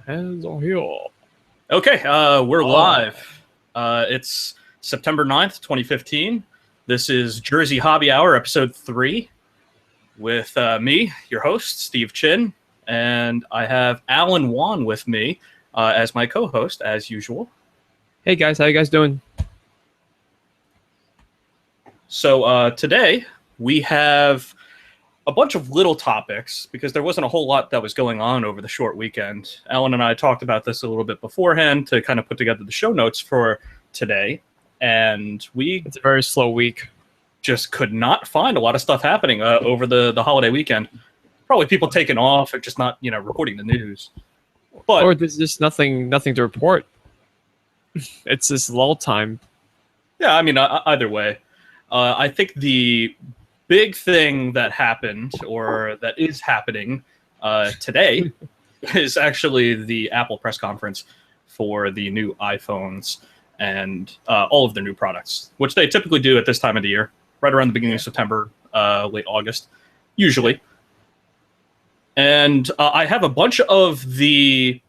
Hands on here. Okay, we're live. It's September 9th, 2015. This is Jersey Hobby Hour, episode 3, with me, your host, Steve Chin, and I have Alan Wan with me as my co-host, as usual. Hey guys, how you guys doing? So today, we have a bunch of little topics, because there wasn't a whole lot that was going on over the short weekend. Alan and I talked about this a little bit beforehand to kind of put together the show notes for today, and It's a very slow week. Just could not find a lot of stuff happening over the holiday weekend. Probably people taking off or just not, reporting the news. But or there's just nothing to report. It's this lull time. Yeah, I mean, either way. I think the big thing that happened, or that is happening today, is actually the Apple press conference for the new iPhones and all of their new products, which they typically do at this time of the year, right around the beginning of September, late August, usually. And I have a bunch of the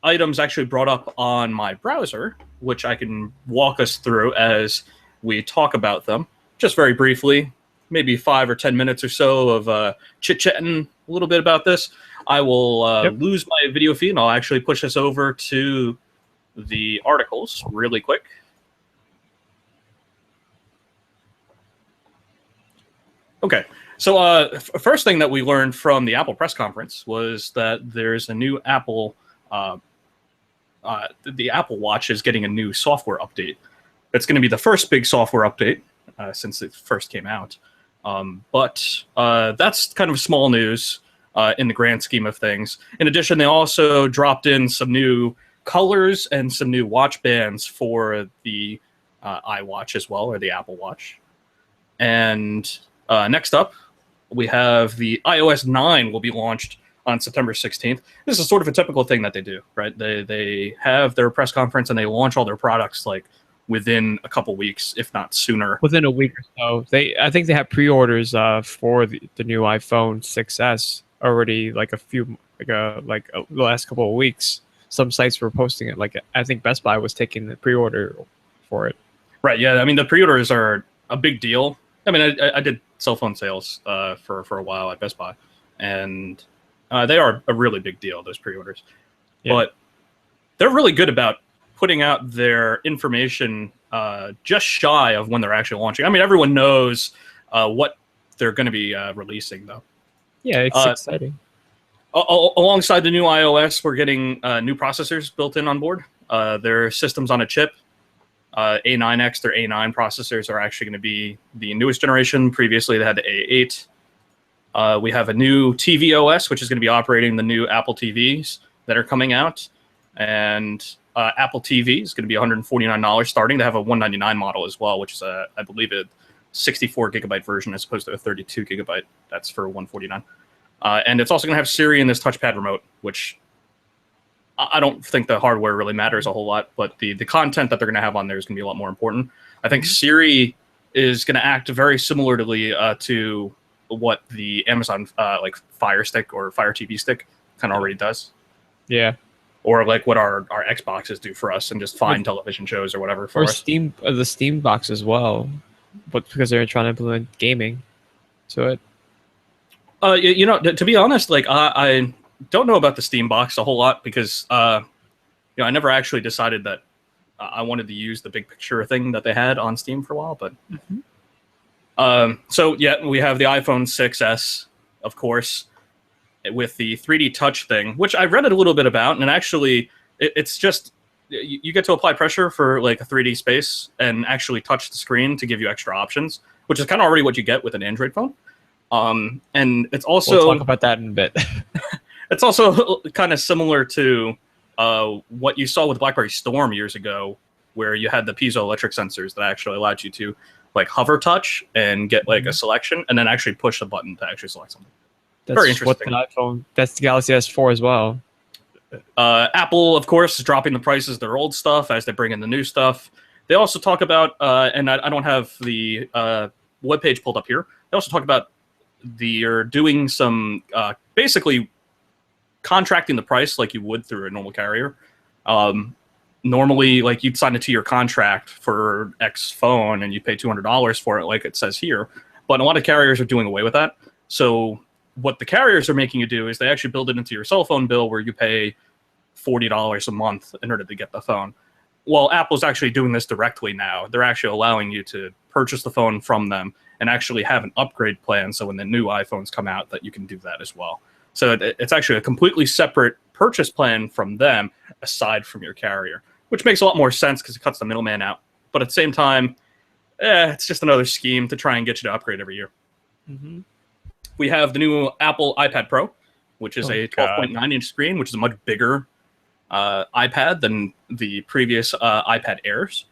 items actually brought up on my browser, which I can walk us through as we talk about them, just very briefly. Maybe 5 or 10 minutes or so of chit-chatting a little bit about this. I will lose my video feed, and I'll actually push this over to the articles really quick. Okay, so first thing that we learned from the Apple press conference was that there's a new Apple, the Apple Watch is getting a new software update. It's going to be the first big software update since it first came out. But that's kind of small news in the grand scheme of things. In addition, they also dropped in some new colors and some new watch bands for the iWatch as well, or the Apple Watch. And next up, we have the iOS 9 will be launched on September 16th. This is sort of a typical thing that they do, right? They have their press conference and they launch all their products like within a couple weeks, if not sooner. Within a week or so. I think they have pre-orders for the new iPhone 6s already, the last couple of weeks. Some sites were posting it. Like, I think Best Buy was taking the pre-order for it. Right, yeah. I mean, the pre-orders are a big deal. I mean, I did cell phone sales for a while at Best Buy, and they are a really big deal, those pre-orders. Yeah. But they're really good about putting out their information just shy of when they're actually launching. I mean, everyone knows what they're going to be releasing, though. Yeah, it's exciting. Alongside the new iOS, we're getting new processors built in on board. Their systems on a chip, A9X, their A9 processors are actually going to be the newest generation. Previously, they had the A8. We have a new TV OS, which is going to be operating the new Apple TVs that are coming out. And Apple TV is going to be $149 starting. They have a $199 model as well, which is, I believe, a 64 gigabyte version as opposed to a 32 gigabyte. That's for $149. And it's also going to have Siri and this touchpad remote, which I don't think the hardware really matters a whole lot, but the content that they're going to have on there is going to be a lot more important. I think Siri is going to act very similarly to what the Amazon Fire Stick or Fire TV Stick kind of already does. Yeah. Or like what our Xboxes do for us, and just find television shows or whatever for us. Or the Steam box as well, but because they're trying to implement gaming to it. To be honest, I don't know about the Steam box a whole lot because I never actually decided that I wanted to use the big picture thing that they had on Steam for a while. But so yeah, we have the iPhone 6s, of course, with the 3D touch thing, which I read a little bit about, and actually it's just you get to apply pressure for like a 3D space and actually touch the screen to give you extra options, which is kind of already what you get with an Android phone. And it's also, we'll talk about that in a bit. It's also kind of similar to what you saw with BlackBerry Storm years ago, where you had the piezoelectric sensors that actually allowed you to like hover touch and get like a selection, and then actually push the button to actually select something. That's very interesting. What the iPhone, that's the Galaxy S4 as well. Apple, of course, is dropping the prices of their old stuff as they bring in the new stuff. They also talk about, and I don't have the webpage pulled up here. They also talk about they're doing some basically contracting the price like you would through a normal carrier. Normally, like you'd sign a 2-year contract for X phone and you pay $200 for it, like it says here. But a lot of carriers are doing away with that. So what the carriers are making you do is they actually build it into your cell phone bill where you pay $40 a month in order to get the phone. Well, Apple's actually doing this directly now. They're actually allowing you to purchase the phone from them and actually have an upgrade plan. So when the new iPhones come out, that you can do that as well. So it's actually a completely separate purchase plan from them, aside from your carrier, which makes a lot more sense because it cuts the middleman out. But at the same time, it's just another scheme to try and get you to upgrade every year. Mm-hmm. We have the new Apple iPad Pro, which is a 12.9-inch screen, which is a much bigger iPad than the previous iPad Airs,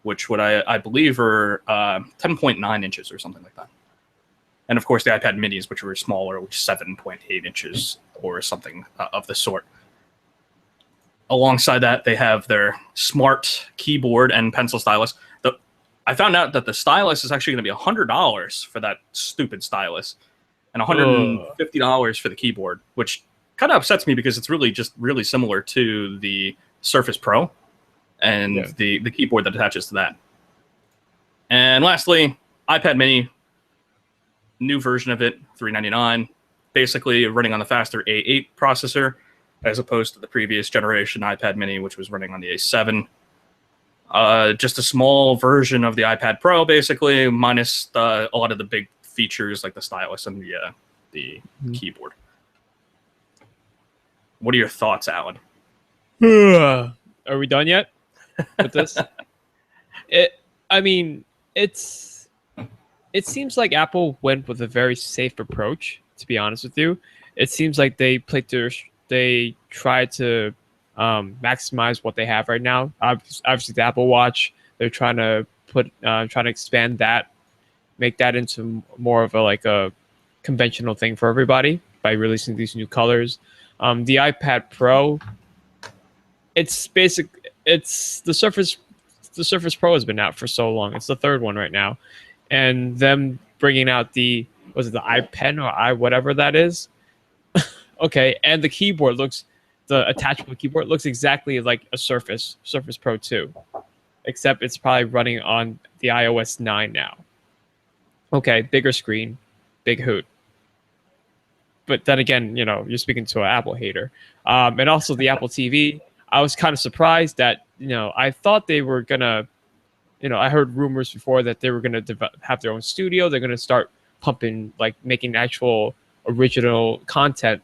which I believe are 10.9 inches or something like that. And of course, the iPad Minis, which were smaller, which 7.8 inches or something of the sort. Alongside that, they have their smart keyboard and pencil stylus. I found out that the stylus is actually going to be $100 for that stupid stylus, and $150 for the keyboard, which kind of upsets me because it's really similar to the Surface Pro and the keyboard that attaches to that. And lastly, iPad Mini, new version of it, $399, basically running on the faster A8 processor as opposed to the previous generation iPad Mini, which was running on the A7. Just a small version of the iPad Pro, basically, minus a lot of the big features like the stylus and the keyboard. What are your thoughts, Alan? Are we done yet with this? It seems like Apple went with a very safe approach, to be honest with you. It seems like they tried to maximize what they have right now. Obviously, the Apple Watch, they're trying to expand that, make that into more of a conventional thing for everybody by releasing these new colors. The iPad Pro, it's the Surface Pro has been out for so long. It's the third one right now, and them bringing out the iPen or whatever that is. Okay, and the keyboard the attachable keyboard looks exactly like a Surface Pro 2, except it's probably running on the iOS 9 now. Okay, bigger screen, big hoot. But then again, you're speaking to an Apple hater. And also the Apple TV, I was kind of surprised that, I thought they were going to, I heard rumors before that they were going to have their own studio. They're going to start making actual original content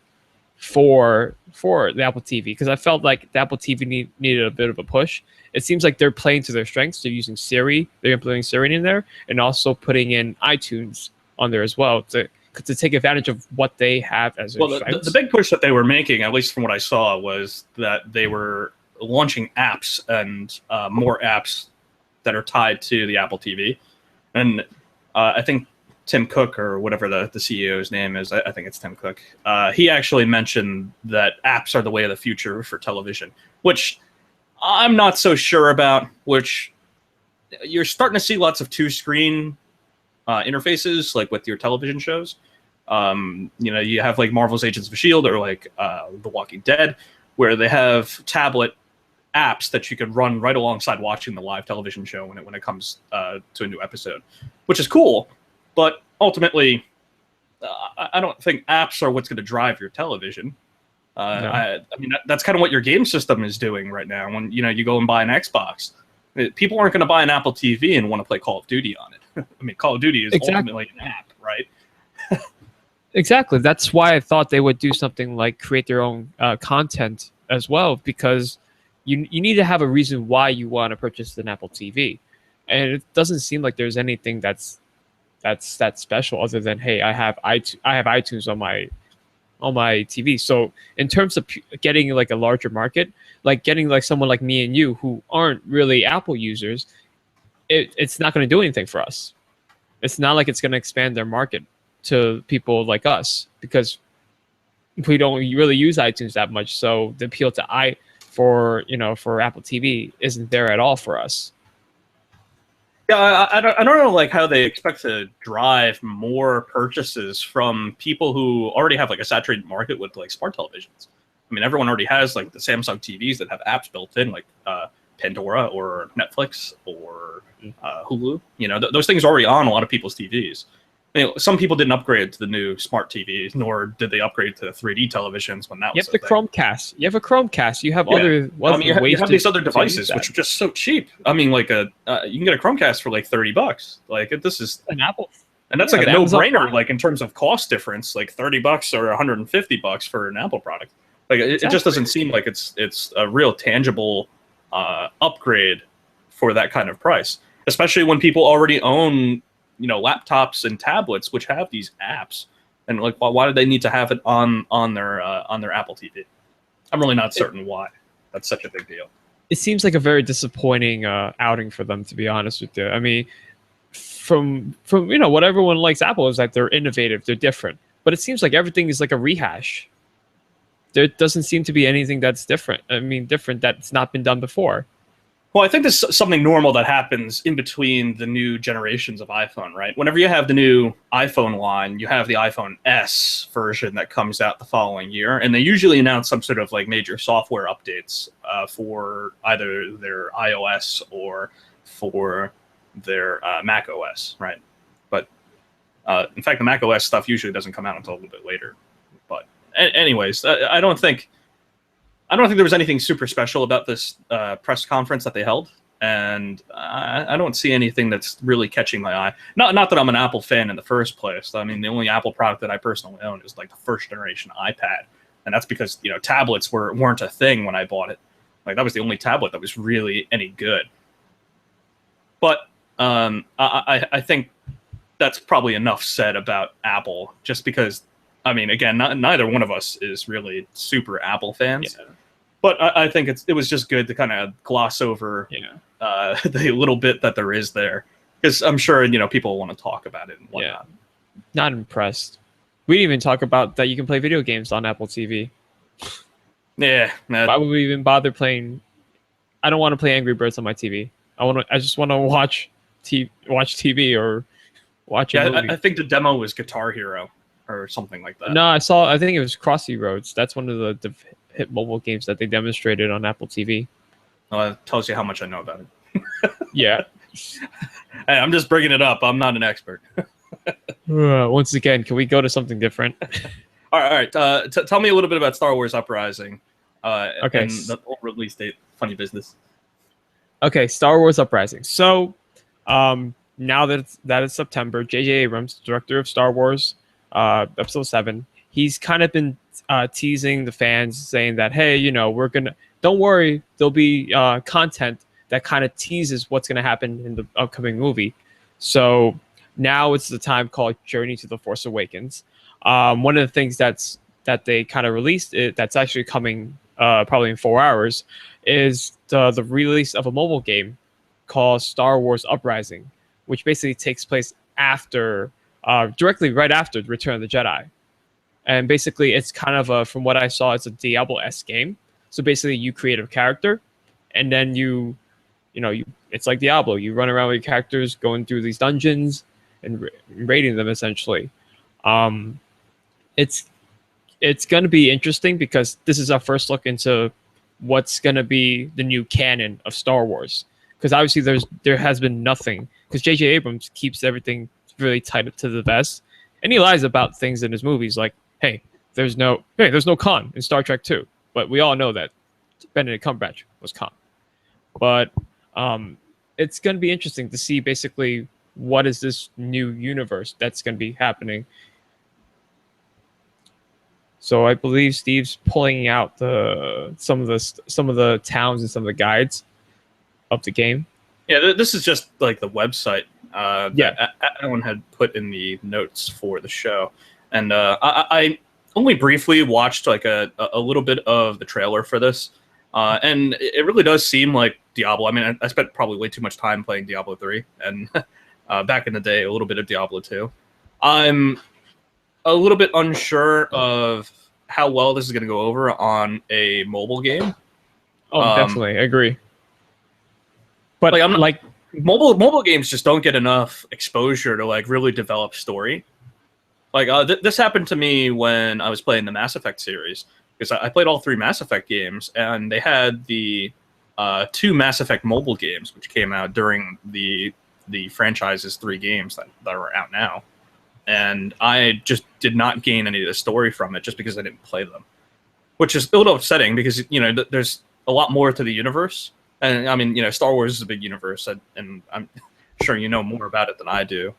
for the Apple TV, because I felt like the Apple TV needed a bit of a push. It seems like they're playing to their strengths. They're using Siri. They're implementing Siri in there and also putting in iTunes on there as well to take advantage of what they have as their strengths. The big push that they were making, at least from what I saw, was that they were launching apps and more apps that are tied to the Apple TV. And I think Tim Cook, or whatever the CEO's name is, I think it's Tim Cook, he actually mentioned that apps are the way of the future for television, which I'm not so sure about, which you're starting to see lots of two-screen interfaces, like with your television shows. You have like Marvel's Agents of S.H.I.E.L.D. or like The Walking Dead, where they have tablet apps that you can run right alongside watching the live television show when it comes to a new episode, which is cool. But ultimately, I don't think apps are what's going to drive your television. No. That's kind of what your game system is doing right now. When you go and buy an Xbox, people aren't going to buy an Apple TV and want to play Call of Duty on it. Call of Duty is ultimately an app, right? Exactly. That's why I thought they would do something like create their own content as well, because you need to have a reason why you want to purchase an Apple TV, and it doesn't seem like there's anything that's special other than, hey, I have iTunes on my TV. So in terms of getting like a larger market, like getting like someone like me and you who aren't really Apple users, it's not going to do anything for us. It's not like it's going to expand their market to people like us, because we don't really use iTunes that much. So the appeal for Apple TV isn't there at all for us. Yeah, I don't know like how they expect to drive more purchases from people who already have like a saturated market with like smart televisions. I mean, everyone already has like the Samsung TVs that have apps built in, like Pandora or Netflix or Hulu. You know, those things are already on a lot of people's TVs. You know, some people didn't upgrade to the new smart TVs, nor did they upgrade to 3D televisions when that was. You have the Chromecast. You have a Chromecast. You have other. I mean, you have these other devices which are just so cheap. I mean, like you can get a Chromecast for like $30. Like this is an Apple, and that's like a no-brainer. Like in terms of cost difference, like $30 or $150 for an Apple product. Like it just doesn't seem like it's a real tangible upgrade for that kind of price, especially when people already own, you know, laptops and tablets which have these apps, and like why do they need to have it on their Apple TV? I'm really not certain why that's such a big deal. It seems like a very disappointing outing for them, to be honest with you. I mean, from you know, what everyone likes Apple is that they're innovative, they're different, but it seems like everything is like a rehash. There doesn't seem to be anything that's different. I mean, different that's not been done before. Well, I think this is something normal that happens in between the new generations of iPhone, right? Whenever you have the new iPhone line, you have the iPhone S version that comes out the following year, and they usually announce some sort of like major software updates for either their iOS or for their Mac OS, right? But in fact, the Mac OS stuff usually doesn't come out until a little bit later. But anyways, I don't think there was anything super special about this press conference that they held, and I don't see anything that's really catching my eye. Not that I'm an Apple fan in the first place. I mean, the only Apple product that I personally own is like the first generation iPad, and that's because, you know, tablets weren't a thing when I bought it. Like that was the only tablet that was really any good. But I think that's probably enough said about Apple, just because, I mean, again, neither one of us is really super Apple fans. Yeah. But I think it was just good to kind of gloss over the little bit that there is there, because I'm sure, you know, people want to talk about it and whatnot. Yeah. Not impressed. We didn't even talk about that you can play video games on Apple TV. Yeah. Why would we even bother playing? I don't want to play Angry Birds on my TV. I just want to watch TV or watch a movie. I think the demo was Guitar Hero or something like that. No, I think it was Crossy Roads. That's one of the hit mobile games that they demonstrated on Apple TV. Well, that tells you how much I know about it. Yeah. Hey, I'm just bringing it up. I'm not an expert. Once again, can we go to something different? All right. Tell me a little bit about Star Wars Uprising. Okay. And the release date. Funny business. Okay, Star Wars Uprising. So, now that it's September, J.J. Abrams, director of Star Wars, Episode 7, he's kind of been teasing the fans, saying that, hey, you know, don't worry, there'll be content that kind of teases what's going to happen in the upcoming movie. So now it's the time called Journey to the Force Awakens. One of the things that they kind of released, that's actually coming probably in 4 hours, is the release of a mobile game called Star Wars Uprising, which basically takes place directly right after Return of the Jedi. And basically, it's kind of from what I saw, it's a Diablo-esque game. So basically, you create a character, and then it's like Diablo. You run around with your characters, going through these dungeons and raiding them, essentially. It's going to be interesting because this is our first look into what's going to be the new canon of Star Wars. Because obviously, there has been nothing. Because J.J. Abrams keeps everything really tight up to the vest, and he lies about things in his movies, like, hey, there's no Khan in Star Trek 2, but we all know that Benedict Cumberbatch was Khan. But it's going to be interesting to see basically what is this new universe that's going to be happening. So I believe Steve's pulling out some of the towns and some of the guides of the game. Yeah, this is just like the website that Alan had put in the notes for the show. And I only briefly watched like a little bit of the trailer for this. And it really does seem like Diablo. I mean, I spent probably way too much time playing Diablo 3 and back in the day, a little bit of Diablo 2. I'm a little bit unsure of how well this is going to go over on a mobile game. Oh, definitely. I agree. But like, mobile games just don't get enough exposure to like really develop story. Like this happened to me when I was playing the Mass Effect series. because I played all 3 Mass Effect games, and they had the 2 Mass Effect mobile games, which came out during the franchise's 3 games that are out now. And I just did not gain any of the story from it just because I didn't play them, which is a little upsetting because, there's a lot more to the universe. And I mean, Star Wars is a big universe, and I'm sure you know more about it than I do.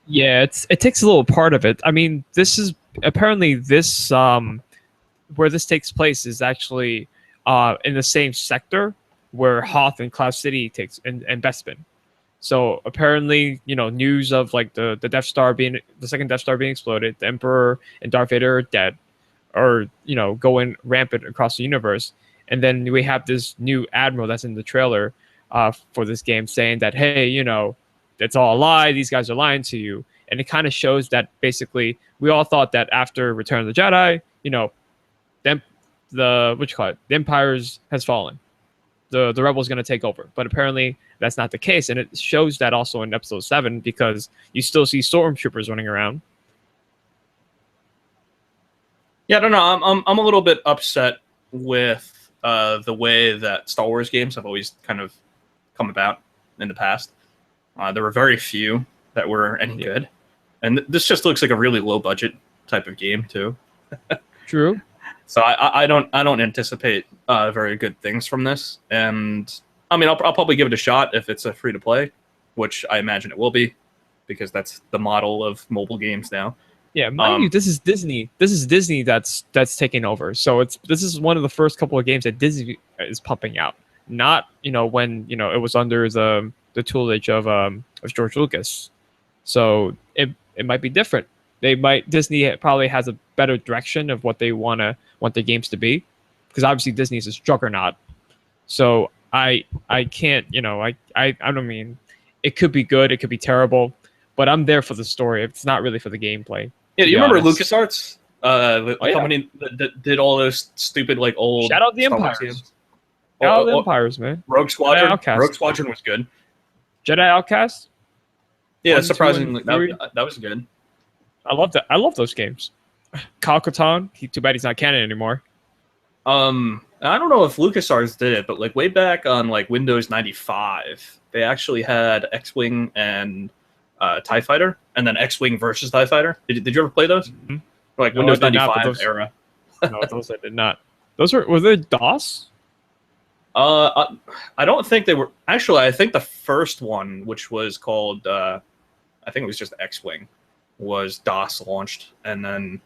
Yeah, it takes a little part of it. I mean, this is apparently this where this takes place is actually in the same sector where Hoth and Cloud City takes and Bespin. So apparently, news of like the second Death Star being exploded, the Emperor and Darth Vader are dead, or going rampant across the universe. And then we have this new admiral that's in the trailer for this game saying that, hey, it's all a lie. These guys are lying to you. And it kind of shows that basically we all thought that after Return of the Jedi, the Empire's has fallen. The rebels going to take over, but apparently that's not the case, and it shows that also in episode 7 because you still see stormtroopers running around. Yeah, I don't know. I'm a little bit upset with the way that Star Wars games have always kind of come about in the past. There were very few that were any good, and this just looks like a really low budget type of game too. True. So I don't anticipate very good things from this, and I mean I'll probably give it a shot if it's a free to play, which I imagine it will be, because that's the model of mobile games now. Yeah, mind you, this is Disney. This is Disney that's taking over. So this is one of the first couple of games that Disney is pumping out. Not when it was under the tutelage of George Lucas. So it might be different. Disney probably has a better direction of what they want the games to be, because obviously Disney is a juggernaut. So I can't, I don't mean, it could be good, it could be terrible, but I'm there for the story. It's not really for the gameplay. Yeah, do you remember LucasArts? The company that did all those stupid old Shout out the Empires. Shout out the Empires, man. Rogue Squadron. Rogue Squadron was good. Jedi Outcast. Yeah, surprisingly, that was good. I love that. I love those games. Kyle Katarn. Too bad he's not canon anymore. I don't know if LucasArts did it, but way back on Windows 95, they actually had X-Wing and TIE Fighter, and then X-Wing versus TIE Fighter. Did you ever play those? Mm-hmm. Windows 95 era. No, those I did not. Were they DOS? I don't think they were. Actually, I think the first one, which was called, I think it was just X-Wing, was DOS launched, and then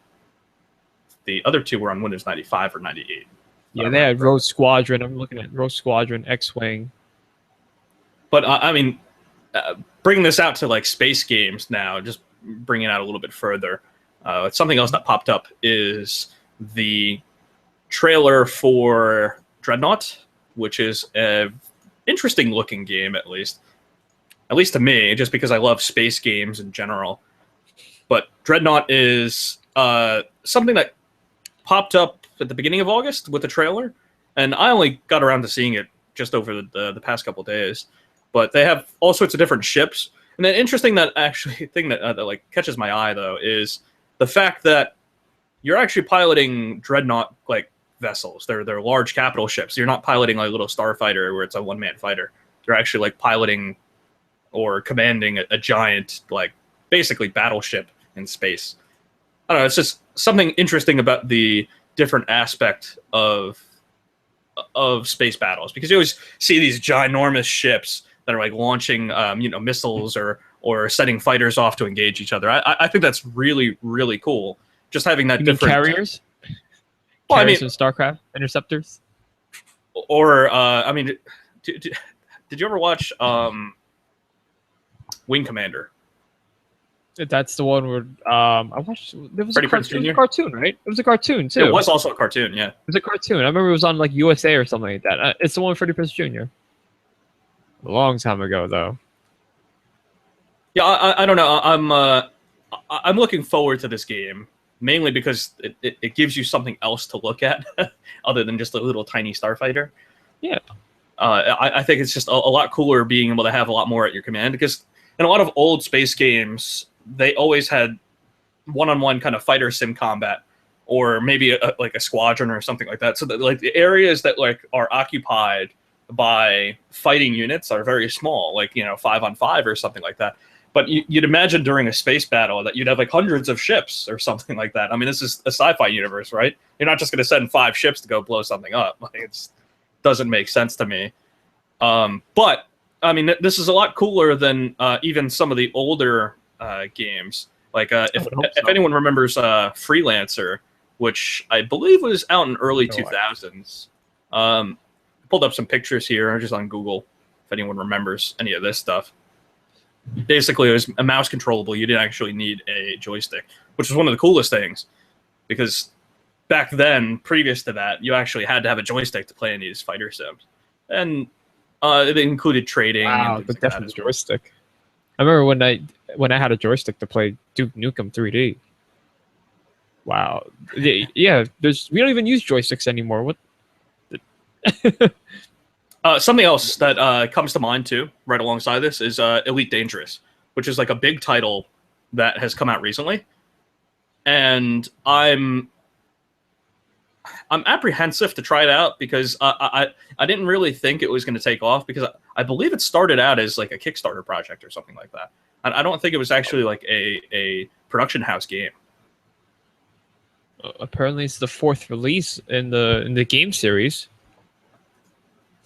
the other 2 were on Windows 95 or 98. Yeah, they had Rogue Squadron. I'm looking at Rogue Squadron, X-Wing. But I mean, bringing this out to space games now, just bringing it out a little bit further. Something else that popped up is the trailer for Dreadnought, which is an interesting looking game, at least to me, just because I love space games in general. But Dreadnought is something that popped up at the beginning of August with the trailer, and I only got around to seeing it just over the past couple of days. But they have all sorts of different ships, and the interesting that catches my eye though is the fact that you're actually piloting Dreadnought vessels. They're large capital ships. You're not piloting a little starfighter where it's a one-man fighter. You're actually piloting or commanding a giant basically battleship in space. I don't know, it's just something interesting about the different aspect of space battles, because you always see these ginormous ships that are launching missiles or setting fighters off to engage each other. I think that's really, really cool. Just having that different carriers. Well, carriers and StarCraft interceptors. Or did you ever watch Wing Commander? That's the one where I watched. There was a cartoon, right? It was a cartoon too. It was also a cartoon, yeah. It was a cartoon. I remember it was on USA or something like that. It's the one with Freddie Prinze Jr. A long time ago, though. Yeah, I don't know. I'm looking forward to this game, mainly because it gives you something else to look at other than just a little tiny starfighter. Yeah. I think it's just a lot cooler being able to have a lot more at your command, because in a lot of old space games, they always had one-on-one kind of fighter sim combat, or maybe like a squadron or something like that. So that like the areas that like are occupied by fighting units are very small, like 5-on-5 or something like that. But you'd imagine during a space battle that you'd have like hundreds of ships or something like that. I mean, this is a sci-fi universe, right? You're not just going to send 5 ships to go blow something up. Like, it doesn't make sense to me. But I mean, this is a lot cooler than even some of the older games. Like if anyone remembers Freelancer, which I believe was out in early 2000s. Pulled up some pictures here just on Google if anyone remembers any of this stuff. Basically, it was a mouse controllable. You didn't actually need a joystick, which was one of the coolest things, because back then, previous to that, you actually had to have a joystick to play any of these fighter sims. And it included trading. Wow, and the things like definite joystick. I remember when I had a joystick to play Duke Nukem 3D. Wow. Yeah, we don't even use joysticks anymore. What? Something else that comes to mind too, right alongside this, is Elite Dangerous, which is like a big title that has come out recently, and I'm apprehensive to try it out because I didn't really think it was going to take off, because I believe it started out as like a Kickstarter project or something like that. I don't think it was actually like a production house game. Apparently, it's the 4th release in the game series.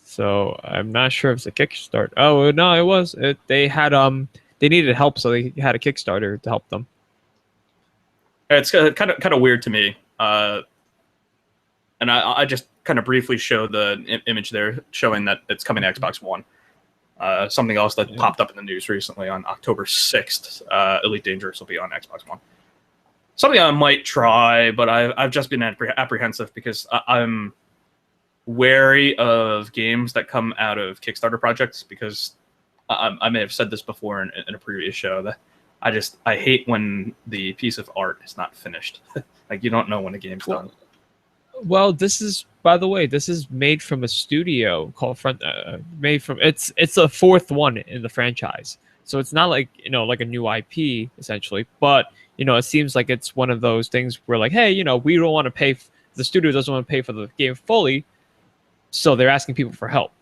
So I'm not sure if it's a Kickstarter. Oh no, it was. They had they needed help, so they had a Kickstarter to help them. It's kind of weird to me. And I just kind of briefly show the image there showing that it's coming to Xbox One. Something else that popped up in the news recently on October 6th, Elite Dangerous will be on Xbox One. Something I might try, but I've just been apprehensive because I'm wary of games that come out of Kickstarter projects, because I may have said this before in a previous show that I hate when the piece of art is not finished. Like, you don't know when a game's done. Well, this is, by the way, this is made from a studio called made from it's a 4th one in the franchise. So it's not like, like a new IP essentially, but it seems like it's one of those things where like, hey, we don't want to pay, the studio doesn't want to pay for the game fully, so they're asking people for help.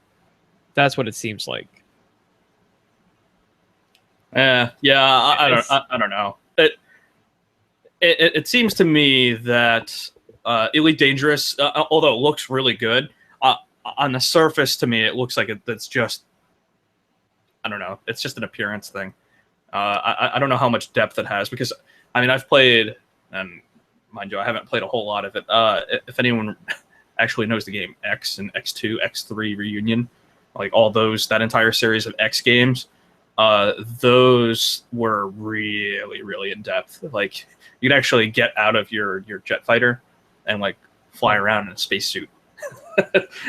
That's what it seems like. I don't know. It seems to me that Elite Dangerous, although it looks really good, on the surface to me it looks like it's just, I don't know, it's just an appearance thing. I don't know how much depth it has, because I mean, I've played, and mind you, I haven't played a whole lot of it. If anyone actually knows the game X and X2, X3 Reunion, like all that entire series of X games, those were really, really in depth. Like, you'd actually get out of your jet fighter and like fly around in a spacesuit.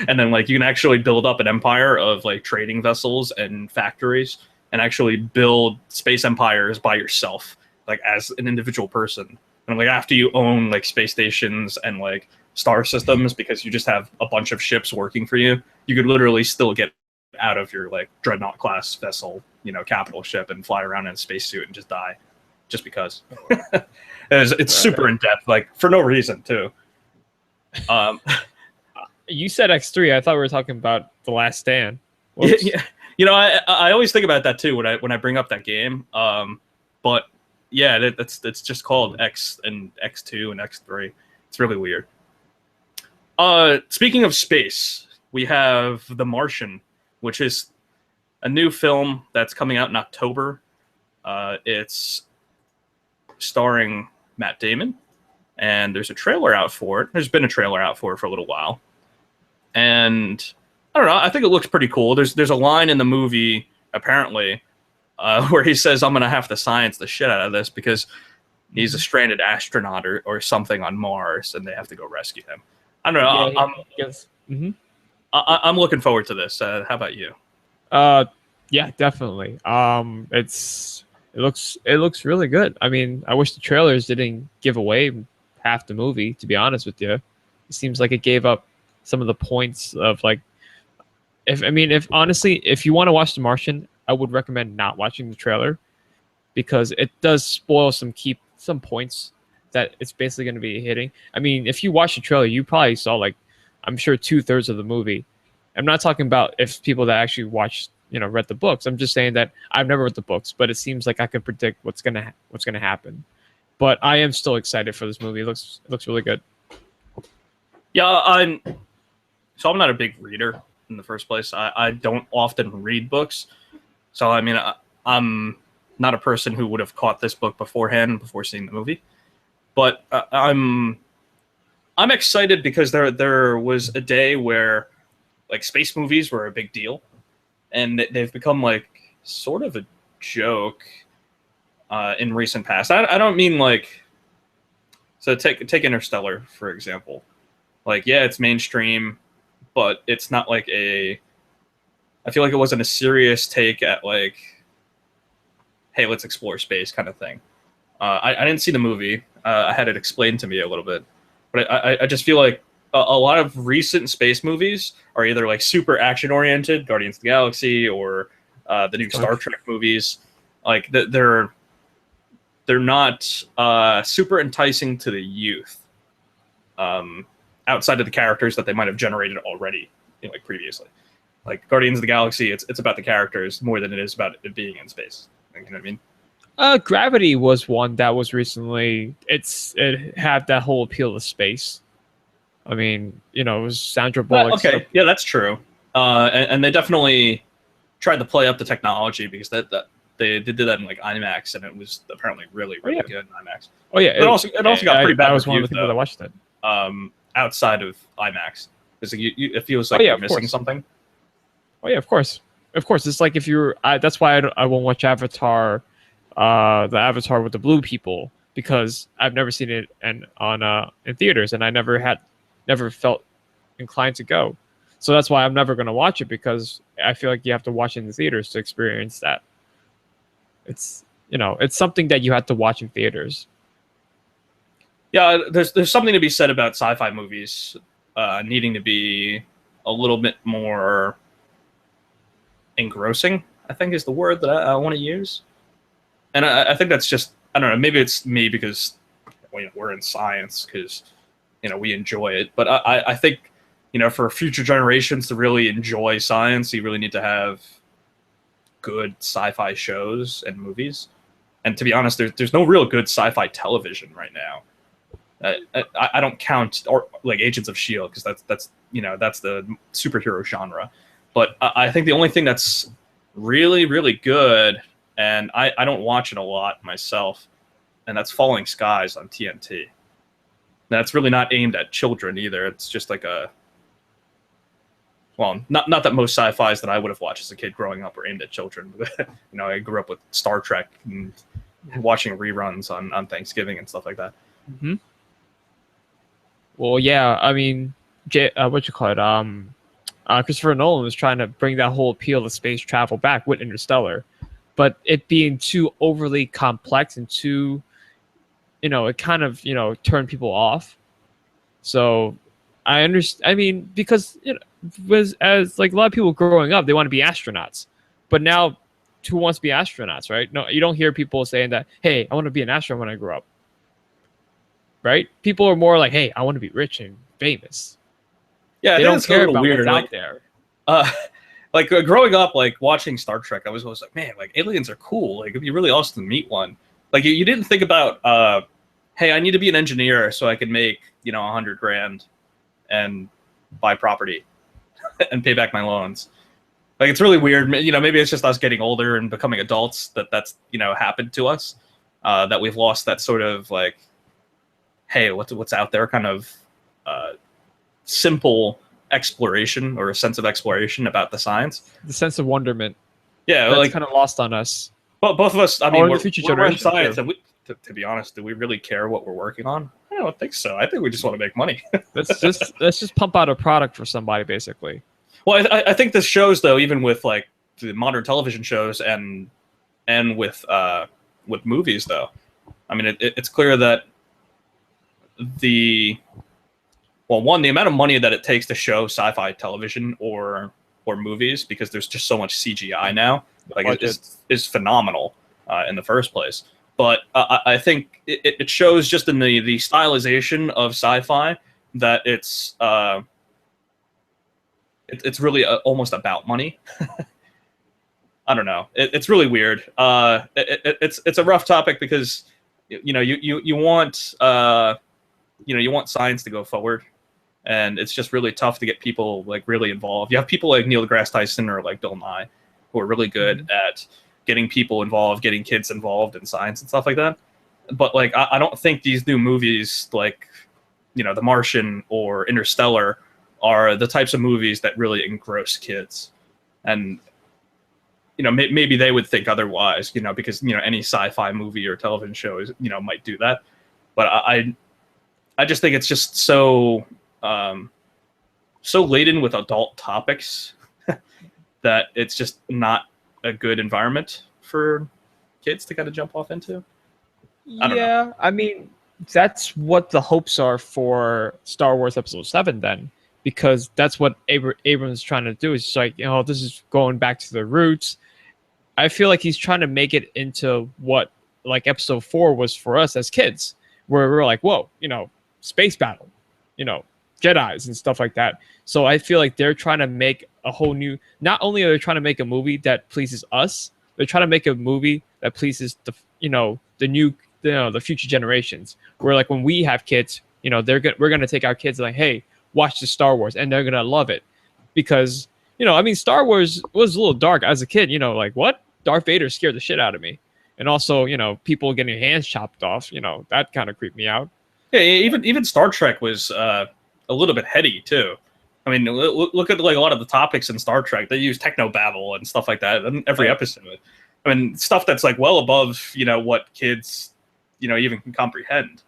And then like you can actually build up an empire of like trading vessels and factories, and actually build space empires by yourself, like as an individual person. And like after you own like space stations and like star systems, because you just have a bunch of ships working for you, you could literally still get out of your like Dreadnought class vessel, capital ship, and fly around in a spacesuit and just die, just because. It's super in depth, like for no reason too. You said X3. I thought we were talking about The Last Stand. Yeah. I always think about that too when I bring up that game. But yeah, it's just called X and X2 and X3. It's really weird. Speaking of space, we have The Martian, which is a new film that's coming out in October. It's starring Matt Damon, and there's a trailer out for it. There's been a trailer out for it for a little while, and I don't know, I think it looks pretty cool. There's a line in the movie, apparently, where he says, "I'm gonna have to science the shit out of this," because he's a stranded astronaut or something on Mars, and they have to go rescue him. I don't know. I'm looking forward to this. How about you? Yeah, definitely. It looks really good. I mean, I wish the trailers didn't give away half the movie, to be honest with you. It seems like it gave up some of the points of like, if you want to watch The Martian, I would recommend not watching the trailer, because it does spoil some points that it's basically going to be hitting. I mean, if you watch the trailer, you probably saw like, I'm sure 2/3 of the movie. I'm not talking about if people that actually watched, read the books. I'm just saying that I've never read the books, but it seems like I can predict what's gonna happen. But I am still excited for this movie. It looks really good. Yeah, so I'm not a big reader in the first place. I don't often read books, so I mean I'm not a person who would have caught this book beforehand before seeing the movie. But I'm excited because there was a day where like space movies were a big deal, and they've become like sort of a joke in recent past. I don't mean like, so take Interstellar for example. Like, yeah, it's mainstream, but it's not like I feel like it wasn't a serious take at like, hey, let's explore space kind of thing. I didn't see the movie. I had it explained to me a little bit, but I just feel like a lot of recent space movies are either like super action oriented, Guardians of the Galaxy, or the new Star Trek movies. Like they're not super enticing to the youth, outside of the characters that they might have generated already, like previously. Like Guardians of the Galaxy, it's about the characters more than it is about it being in space. You know what I mean? Gravity was one that was recently. It had that whole appeal to space. I mean, it was Sandra Bullock. Okay, yeah, that's true. And they definitely tried to play up the technology because that they did that in like IMAX, and it was apparently really good in IMAX. Oh yeah, it also got pretty bad. I was one of the people that watched it. Outside of IMAX, because it feels like you're missing something. Oh yeah, of course. It's like if you're. That's why I won't watch Avatar, the Avatar with the blue people, because I've never seen it in theaters, and I never felt inclined to go. So that's why I'm never going to watch it, because I feel like you have to watch it in the theaters to experience that. It's it's something that you have to watch in theaters. Yeah, there's something to be said about sci-fi movies needing to be a little bit more engrossing, I think is the word that I want to use. And I think that's just, I don't know, maybe it's me because we're in science, because we enjoy it. But I think for future generations to really enjoy science, you really need to have good sci-fi shows and movies. And to be honest, there's no real good sci-fi television right now. I don't count like Agents of S.H.I.E.L.D. because that's the superhero genre. But I think the only thing that's really, really good, and I don't watch it a lot myself, and that's Falling Skies on TNT. That's really not aimed at children either. It's just like not that most sci-fis that I would have watched as a kid growing up were aimed at children. I grew up with Star Trek and watching reruns on Thanksgiving and stuff like that. Mm-hmm. Well, yeah, I mean, Christopher Nolan was trying to bring that whole appeal to space travel back with Interstellar, but it being too overly complex and too, it kind of, turned people off. So I understand. I mean, because as like a lot of people growing up, they want to be astronauts, but now who wants to be astronauts, right? No, you don't hear people saying that, hey, I want to be an astronaut when I grow up. Right? People are more like, hey, I want to be rich and famous. Yeah, they don't care about weird. What's out there. Like growing up, like watching Star Trek, I was always like, man, like aliens are cool. Like it'd be really awesome to meet one. Like you didn't think about, hey, I need to be an engineer so I can make $100,000 and buy property and pay back my loans. Like it's really weird. Maybe it's just us getting older and becoming adults that's happened to us. That we've lost that sort of like, hey, what's out there kind of simple exploration, or a sense of exploration about the science. The sense of wonderment. Yeah, that's kind of lost on us. But both of us, I mean, we're in science, too. and to be honest, do we really care what we're working on? I don't think so. I think we just want to make money. let's just pump out a product for somebody, basically. Well, I think this shows, though, even with like the modern television shows and with movies, though. I mean, it's clear that the amount of money that it takes to show sci-fi television or movies, because there's just so much CGI now, like is phenomenal in the first place. but I think it shows just in the stylization of sci-fi that it's really almost about money. I don't know. It's really weird. It's a rough topic because you want you want science to go forward, and it's just really tough to get people like really involved. You have people like Neil deGrasse Tyson or like Bill Nye, who are really good at getting people involved, getting kids involved in science and stuff like that. But like I don't think these new movies like The Martian or Interstellar are the types of movies that really engross kids. And maybe they would think otherwise, because any sci-fi movie or television show is might do that. But I just think it's just so laden with adult topics that it's just not a good environment for kids to kind of jump off into. I don't know. I mean, that's what the hopes are for Star Wars Episode 7 then, because that's what Abrams is trying to do. It's like, this is going back to the roots. I feel like he's trying to make it into what like Episode 4 was for us as kids, where we're like, whoa, space battle, Jedis and stuff like that. So I feel like they're trying to make a whole new, not only are they trying to make a movie that pleases us, they're trying to make a movie that pleases the future generations, where like when we have kids, we're going to take our kids like, hey, watch the Star Wars, and they're going to love it because, Star Wars was a little dark as a kid, like what? Darth Vader scared the shit out of me. And also, people getting hands chopped off, that kind of creeped me out. Yeah, even Star Trek was a little bit heady too. I mean, look at like a lot of the topics in Star Trek. They use technobabble and stuff like that in every episode. I mean, stuff that's like well above what kids even can comprehend.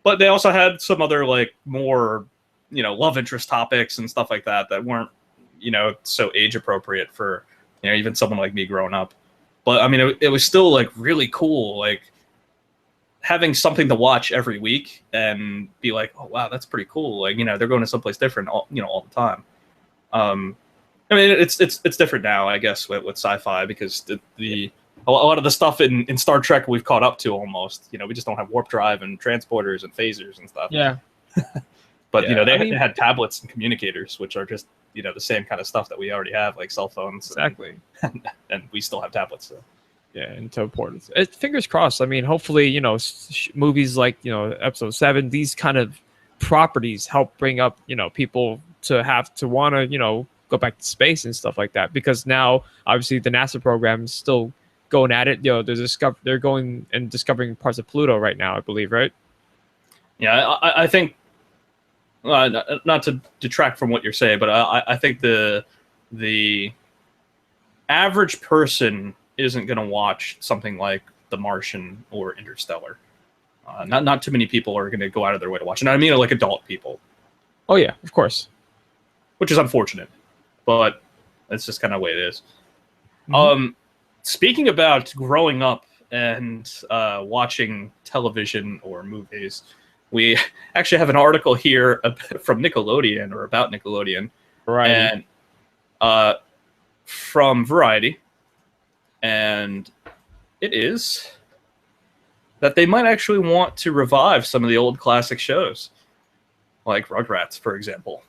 But they also had some other like more love interest topics and stuff like that weren't so age appropriate for even someone like me growing up. But I mean, it was still like really cool, like having something to watch every week and be like, oh wow, that's pretty cool. Like they're going to someplace different all the time. I mean, it's different now, I guess, with sci-fi because a lot of the stuff in Star Trek we've caught up to almost. We just don't have warp drive and transporters and phasers and stuff. Yeah. But they had tablets and communicators, which are just the same kind of stuff that we already have, like cell phones. Exactly. And we still have tablets. So. Yeah, and so important. Fingers crossed. I mean, hopefully, movies like Episode 7, these kind of properties help bring up people to have to want to go back to space and stuff like that. Because now, obviously, the NASA program is still going at it. They're going and discovering parts of Pluto right now, I believe, right? Yeah, I think. Not to detract from what you're saying, but I think the average person isn't going to watch something like The Martian or Interstellar. Not too many people are going to go out of their way to watch it. And I mean, like adult people. Oh yeah, of course. Which is unfortunate, but that's just kind of the way it is. Mm-hmm. Speaking about growing up and watching television or movies, we actually have an article here from Nickelodeon or about Nickelodeon, right? And from Variety, and it is that they might actually want to revive some of the old classic shows, like Rugrats, for example.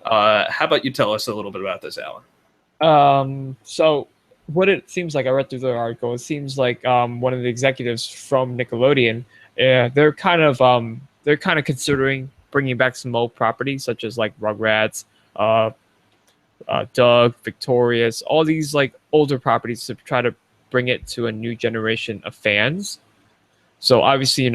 How about you tell us a little bit about this, Alan? So what it seems like, I read through the article, it seems like one of the executives from Nickelodeon, they're kind of considering bringing back some old properties such as like Rugrats, Doug, Victorious, all these like older properties to try to bring it to a new generation of fans. So obviously,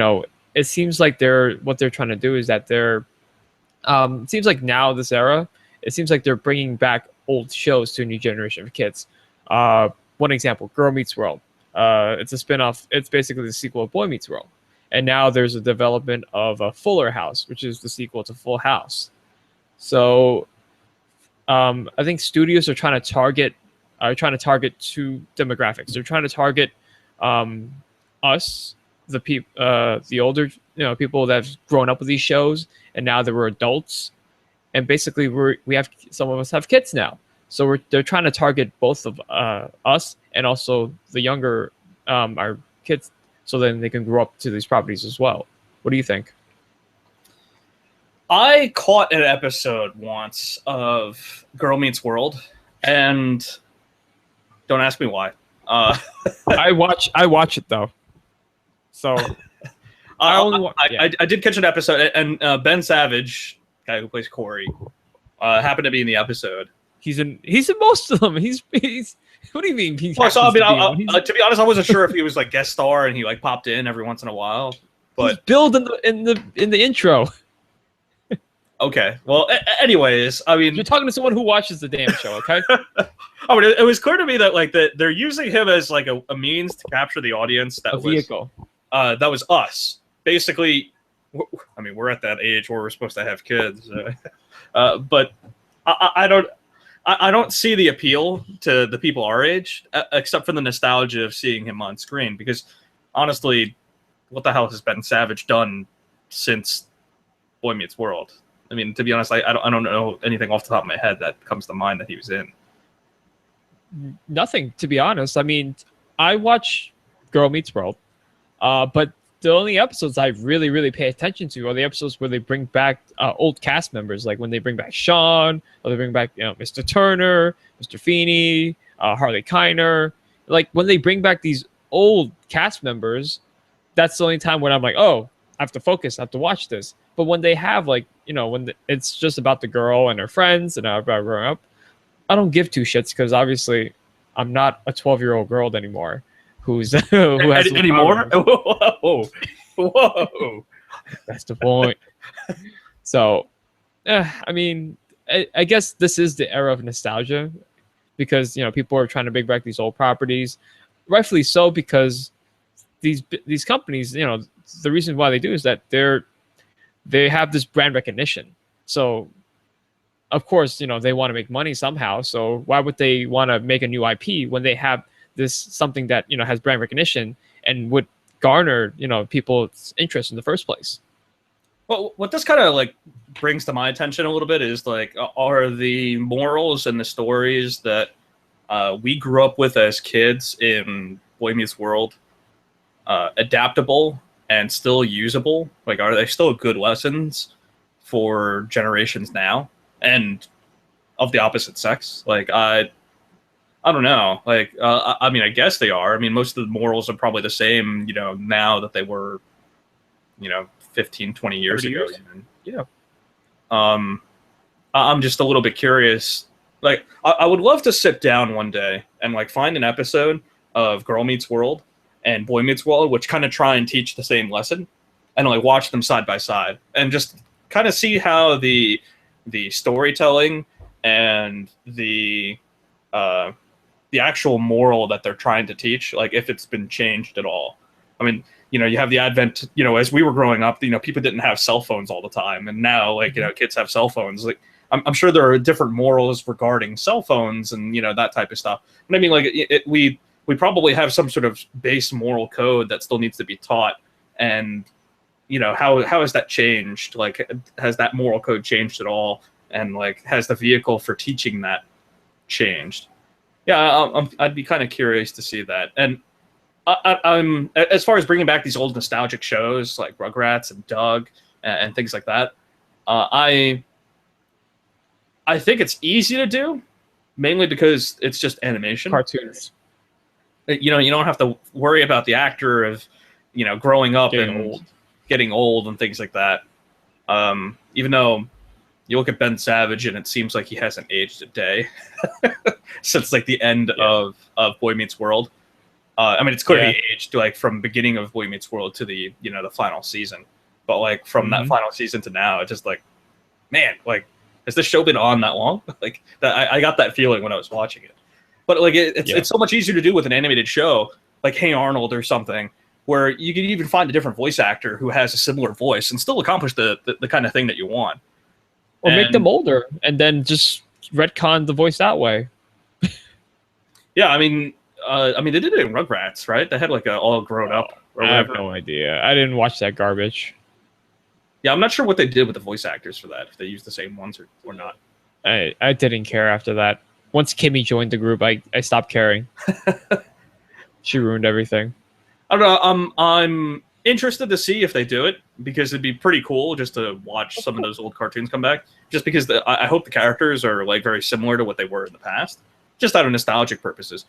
it seems like what they're trying to do is that it seems like now this era, it seems like they're bringing back old shows to a new generation of kids. One example, Girl Meets World. It's a spinoff. It's basically the sequel of Boy Meets World. And now there's a development of Fuller House, which is the sequel to Full House. So I think studios are trying to target two demographics. They're trying to target us, the older people that have grown up with these shows, and now that we're adults, and basically we have some of us have kids now. So they're trying to target both of us and also the younger our kids so then they can grow up to these properties as well. What do you think? I caught an episode once of Girl Meets World, and don't ask me why. I watch it though, so I did catch an episode, and Ben Savage, guy who plays Corey, happened to be in the episode. He's in most of them. He's what do you mean? Well, so I mean, to be honest, I wasn't sure if he was like guest star and he like popped in every once in a while. But he's billed in the intro. Okay. Well, anyways, I mean, you're talking to someone who watches the damn show, okay? I mean, it was clear to me that like they're using him as like a means to capture the audience. That vehicle. That was us. Basically, I mean, we're at that age where we're supposed to have kids, but I don't see the appeal to the people our age, except for the nostalgia of seeing him on screen. Because honestly, what the hell has Ben Savage done since Boy Meets World? I mean, to be honest, I don't know anything off the top of my head that comes to mind that he was in. Nothing, to be honest. I mean, I watch Girl Meets World, but the only episodes I really pay attention to are the episodes where they bring back old cast members, like when they bring back Sean, or they bring back Mr. Turner, Mr. Feeney, Harley Kiner. Like when they bring back these old cast members, that's the only time when I'm like, oh, I have to focus, I have to watch this. But when they have like, it's just about the girl and her friends and about growing up, I don't give two shits because obviously I'm not a 12-year-old girl anymore who has anymore. Whoa. That's the point. So, I mean, I guess this is the era of nostalgia because people are trying to bring back these old properties, rightfully so, because these companies, the reason why they do is that they have this brand recognition. So, of course, they want to make money somehow. So why would they want to make a new IP when they have this something that has brand recognition and would garner people's interest in the first place? Well, what this kind of like brings to my attention a little bit is like, are the morals and the stories that we grew up with as kids in Boy Meets World adaptable and still usable? Like, are they still good lessons for generations now and of the opposite sex? Like, I don't know. Like, I mean, I guess they are. I mean, most of the morals are probably the same, now that they were, 15, 20 years ago. Even. Yeah. I'm just a little bit curious. Like, I would love to sit down one day and like find an episode of Girl Meets World and Boy Meets World, which kind of try and teach the same lesson, and like watch them side by side and just kind of see how the storytelling and the actual moral that they're trying to teach, like if it's been changed at all. I mean, you have the advent, as we were growing up, people didn't have cell phones all the time, and now like kids have cell phones. Like I'm sure there are different morals regarding cell phones and that type of stuff. But I mean, like we probably have some sort of base moral code that still needs to be taught. And, how has that changed? Like, has that moral code changed at all? And like, has the vehicle for teaching that changed? Yeah, I'd be kind of curious to see that. And I'm as far as bringing back these old nostalgic shows like Rugrats and Doug and things like that, I think it's easy to do, mainly because it's just animation. Cartoons. You don't have to worry about the actor of, growing up and getting old and things like that. Even though you look at Ben Savage and it seems like he hasn't aged a day since like the end of Boy Meets World. I mean, it's clear he aged like from beginning of Boy Meets World to the the final season, but like from that final season to now, it's just like, man, like has this show been on that long? Like that, I got that feeling when I was watching it. But like it's so much easier to do with an animated show like Hey Arnold or something, where you can even find a different voice actor who has a similar voice and still accomplish the kind of thing that you want. Or make them older and then just retcon the voice that way. Yeah, I mean they did it in Rugrats, right? They had like a all grown up. I have no idea. I didn't watch that garbage. Yeah, I'm not sure what they did with the voice actors for that. If they used the same ones or not. I didn't care after that. Once Kimmy joined the group, I stopped caring. She ruined everything. don't know. I'm interested to see if they do it because it'd be pretty cool just to watch some of those old cartoons come back. Just because I hope the characters are like very similar to what they were in the past, just out of nostalgic purposes,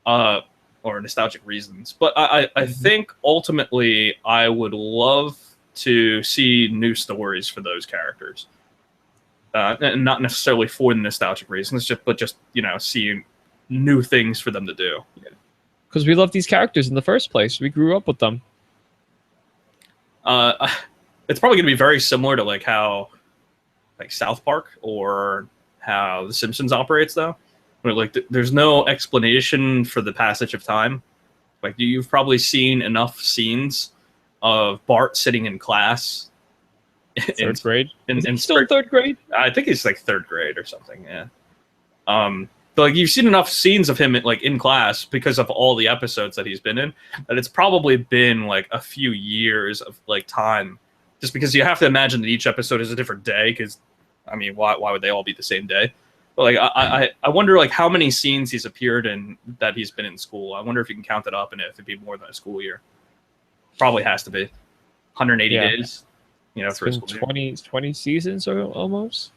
or nostalgic reasons. But I think ultimately I would love to see new stories for those characters, and not necessarily for the nostalgic reasons, but just seeing new things for them to do. Because we love these characters in the first place. We grew up with them. It's probably going to be very similar to like how like South Park or how The Simpsons operates, though. Where like there's no explanation for the passage of time. Like you've probably seen enough scenes of Bart sitting in class. Third grade? In still in third grade? I think it's like third grade or something. Yeah. But like you've seen enough scenes of him like in class because of all the episodes that he's been in, that it's probably been like a few years of like time, just because you have to imagine that each episode is a different day. Because I mean, why would they all be the same day? But like I wonder like how many scenes he's appeared in that he's been in school. I wonder if you can count it up and if it'd be more than a school year. Probably has to be 180 days. It's for a been school year. 20 seasons or almost.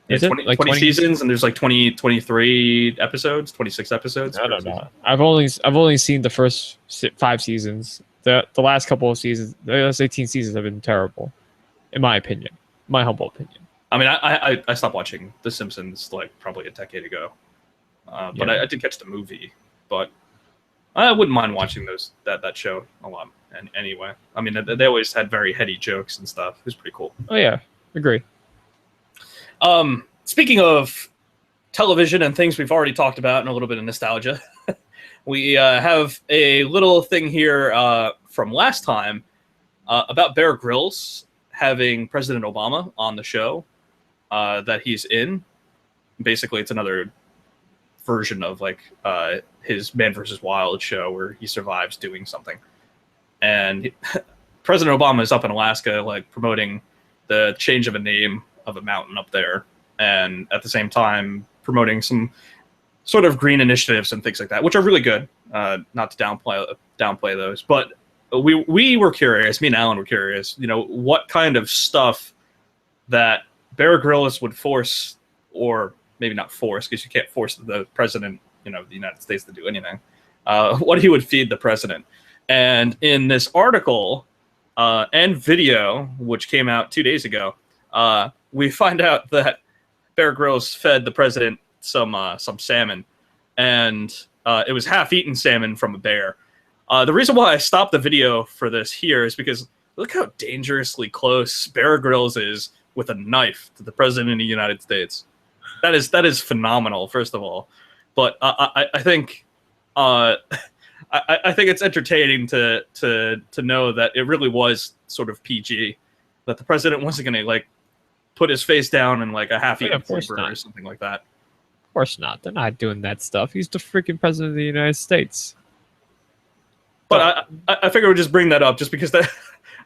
Is it 20 seasons and there's like 23 episodes, 26 episodes? I don't know. I've only seen the first 5 seasons. The last couple of seasons, the last 18 seasons have been terrible, in my opinion. My humble opinion. I mean, I stopped watching The Simpsons like probably a decade ago, but I did catch the movie. But I wouldn't mind watching that show a lot. And anyway, I mean, they always had very heady jokes and stuff. It was pretty cool. Oh yeah, agree. Speaking of television and things we've already talked about and a little bit of nostalgia, we have a little thing here from last time about Bear Grylls having President Obama on the show that he's in. Basically, it's another version of like his Man vs. Wild show where he survives doing something. And President Obama is up in Alaska, like promoting the change of a name of a mountain up there, and at the same time promoting some sort of green initiatives and things like that, which are really good. Not to downplay those, but we were curious. Me and Alan were curious. What kind of stuff that Bear Grylls would force, or maybe not force, because you can't force the president, of the United States to do anything. What he would feed the president, and in this article and video, which came out 2 days ago. We find out that Bear Grylls fed the president some salmon, and it was half-eaten salmon from a bear. The reason why I stopped the video for this here is because look how dangerously close Bear Grylls is with a knife to the president of the United States. That is phenomenal, first of all. But I think I think it's entertaining to know that it really was sort of PG, that the president wasn't going to like put his face down in like a half-eaten burger or something like that. Of course not. They're not doing that stuff. He's the freaking president of the United States. But I figured we'd just bring that up just because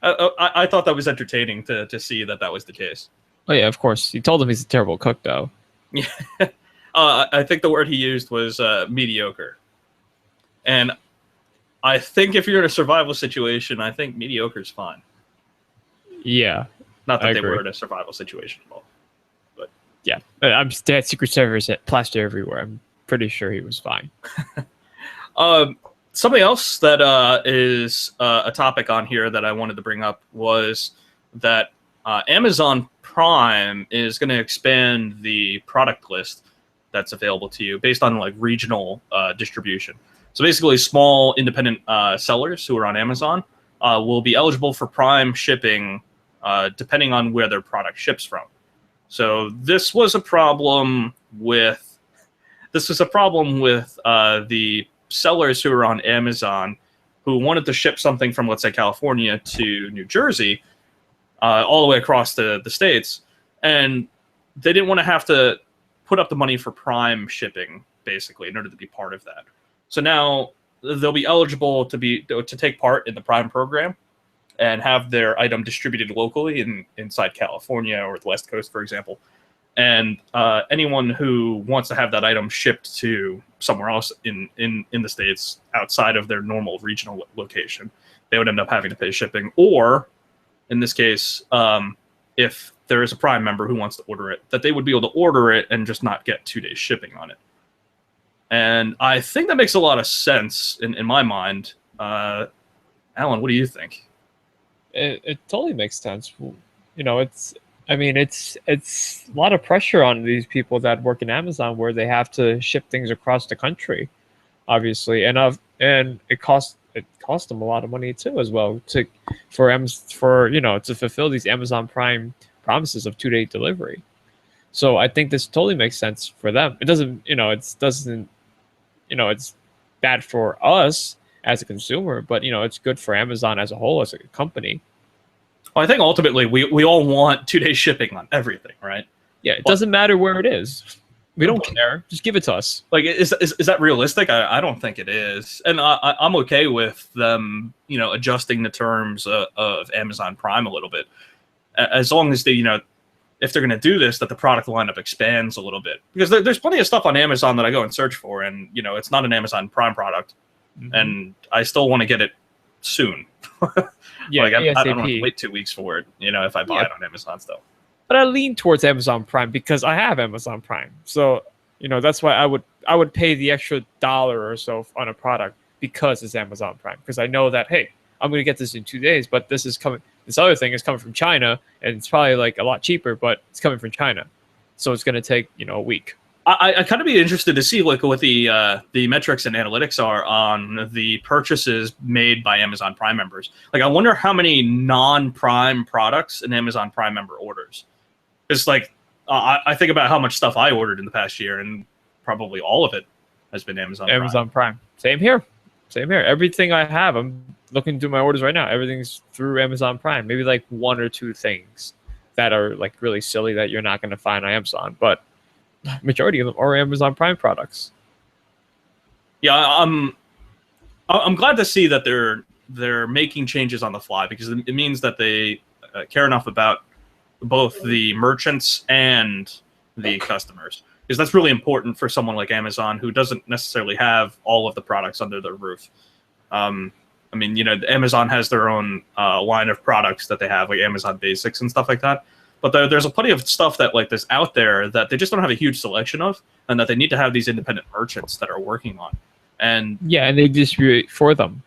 I thought that was entertaining to see that was the case. Oh yeah, of course. He told him he's a terrible cook, though. Yeah, I think the word he used was mediocre. And I think if you're in a survival situation, I think mediocre is fine. Yeah. Not that they were in a survival situation at all. But yeah, they had Secret Service plastered everywhere. I'm pretty sure he was fine. Something else that is a topic on here that I wanted to bring up was that Amazon Prime is going to expand the product list that's available to you based on like regional distribution. So basically, small independent sellers who are on Amazon will be eligible for Prime shipping depending on where their product ships from. So this was a problem with the sellers who are on Amazon who wanted to ship something from, let's say, California to New Jersey, all the way across the states, and they didn't want to have to put up the money for Prime shipping, basically, in order to be part of that. So now they'll be eligible to take part in the Prime program and have their item distributed locally inside California or the West Coast, for example. and anyone who wants to have that item shipped to somewhere else in the States outside of their normal regional location, they would end up having to pay shipping. Or in this case, if there is a Prime member who wants to order it, that they would be able to order it and just not get 2 days shipping on it. And I think that makes a lot of sense in my mind. Alan, what do you think? It totally makes sense. You know, it's a lot of pressure on these people that work in Amazon where they have to ship things across the country, obviously, and it costs them a lot of money too as well to fulfill these Amazon Prime promises of 2-day delivery. So I think this totally makes sense for them. It doesn't, it's bad for us as a consumer, but it's good for Amazon as a whole, as a company. Well, I think ultimately we all want 2-day shipping on everything, right? Yeah, it doesn't matter where it is. We don't care. Just give it to us. Like, is that realistic? I don't think it is, and I'm okay with them, adjusting the terms of Amazon Prime a little bit, as long as they, if they're going to do this, that the product lineup expands a little bit, because there's plenty of stuff on Amazon that I go and search for, and it's not an Amazon Prime product, and I still want to get it soon. Yeah, like I don't want to wait 2 weeks for it, if I buy it on Amazon still. But I lean towards Amazon Prime because I have Amazon Prime. So, that's why I would pay the extra $1 or so on a product because it's Amazon Prime. Because I know that, hey, I'm going to get this in 2 days, but this other thing is coming from China, and it's probably like a lot cheaper, but it's coming from China. So it's going to take, a week. I kind of be interested to see like what the metrics and analytics are on the purchases made by Amazon Prime members. Like, I wonder how many non-Prime products an Amazon Prime member orders. It's like, I think about how much stuff I ordered in the past year, and probably all of it has been Amazon Prime. Same here. Everything I have, I'm looking through my orders right now. Everything's through Amazon Prime. Maybe like 1 or 2 things that are like really silly that you're not going to find on Amazon, but majority of them are Amazon Prime products. Yeah, I'm glad to see that they're making changes on the fly, because it means that they care enough about both the merchants and the customers, because that's really important for someone like Amazon who doesn't necessarily have all of the products under their roof. Amazon has their own line of products that they have, like Amazon Basics and stuff like that. But there's plenty of stuff that that's out there that they just don't have a huge selection of, and that they need to have these independent merchants that are working on. And they distribute for them.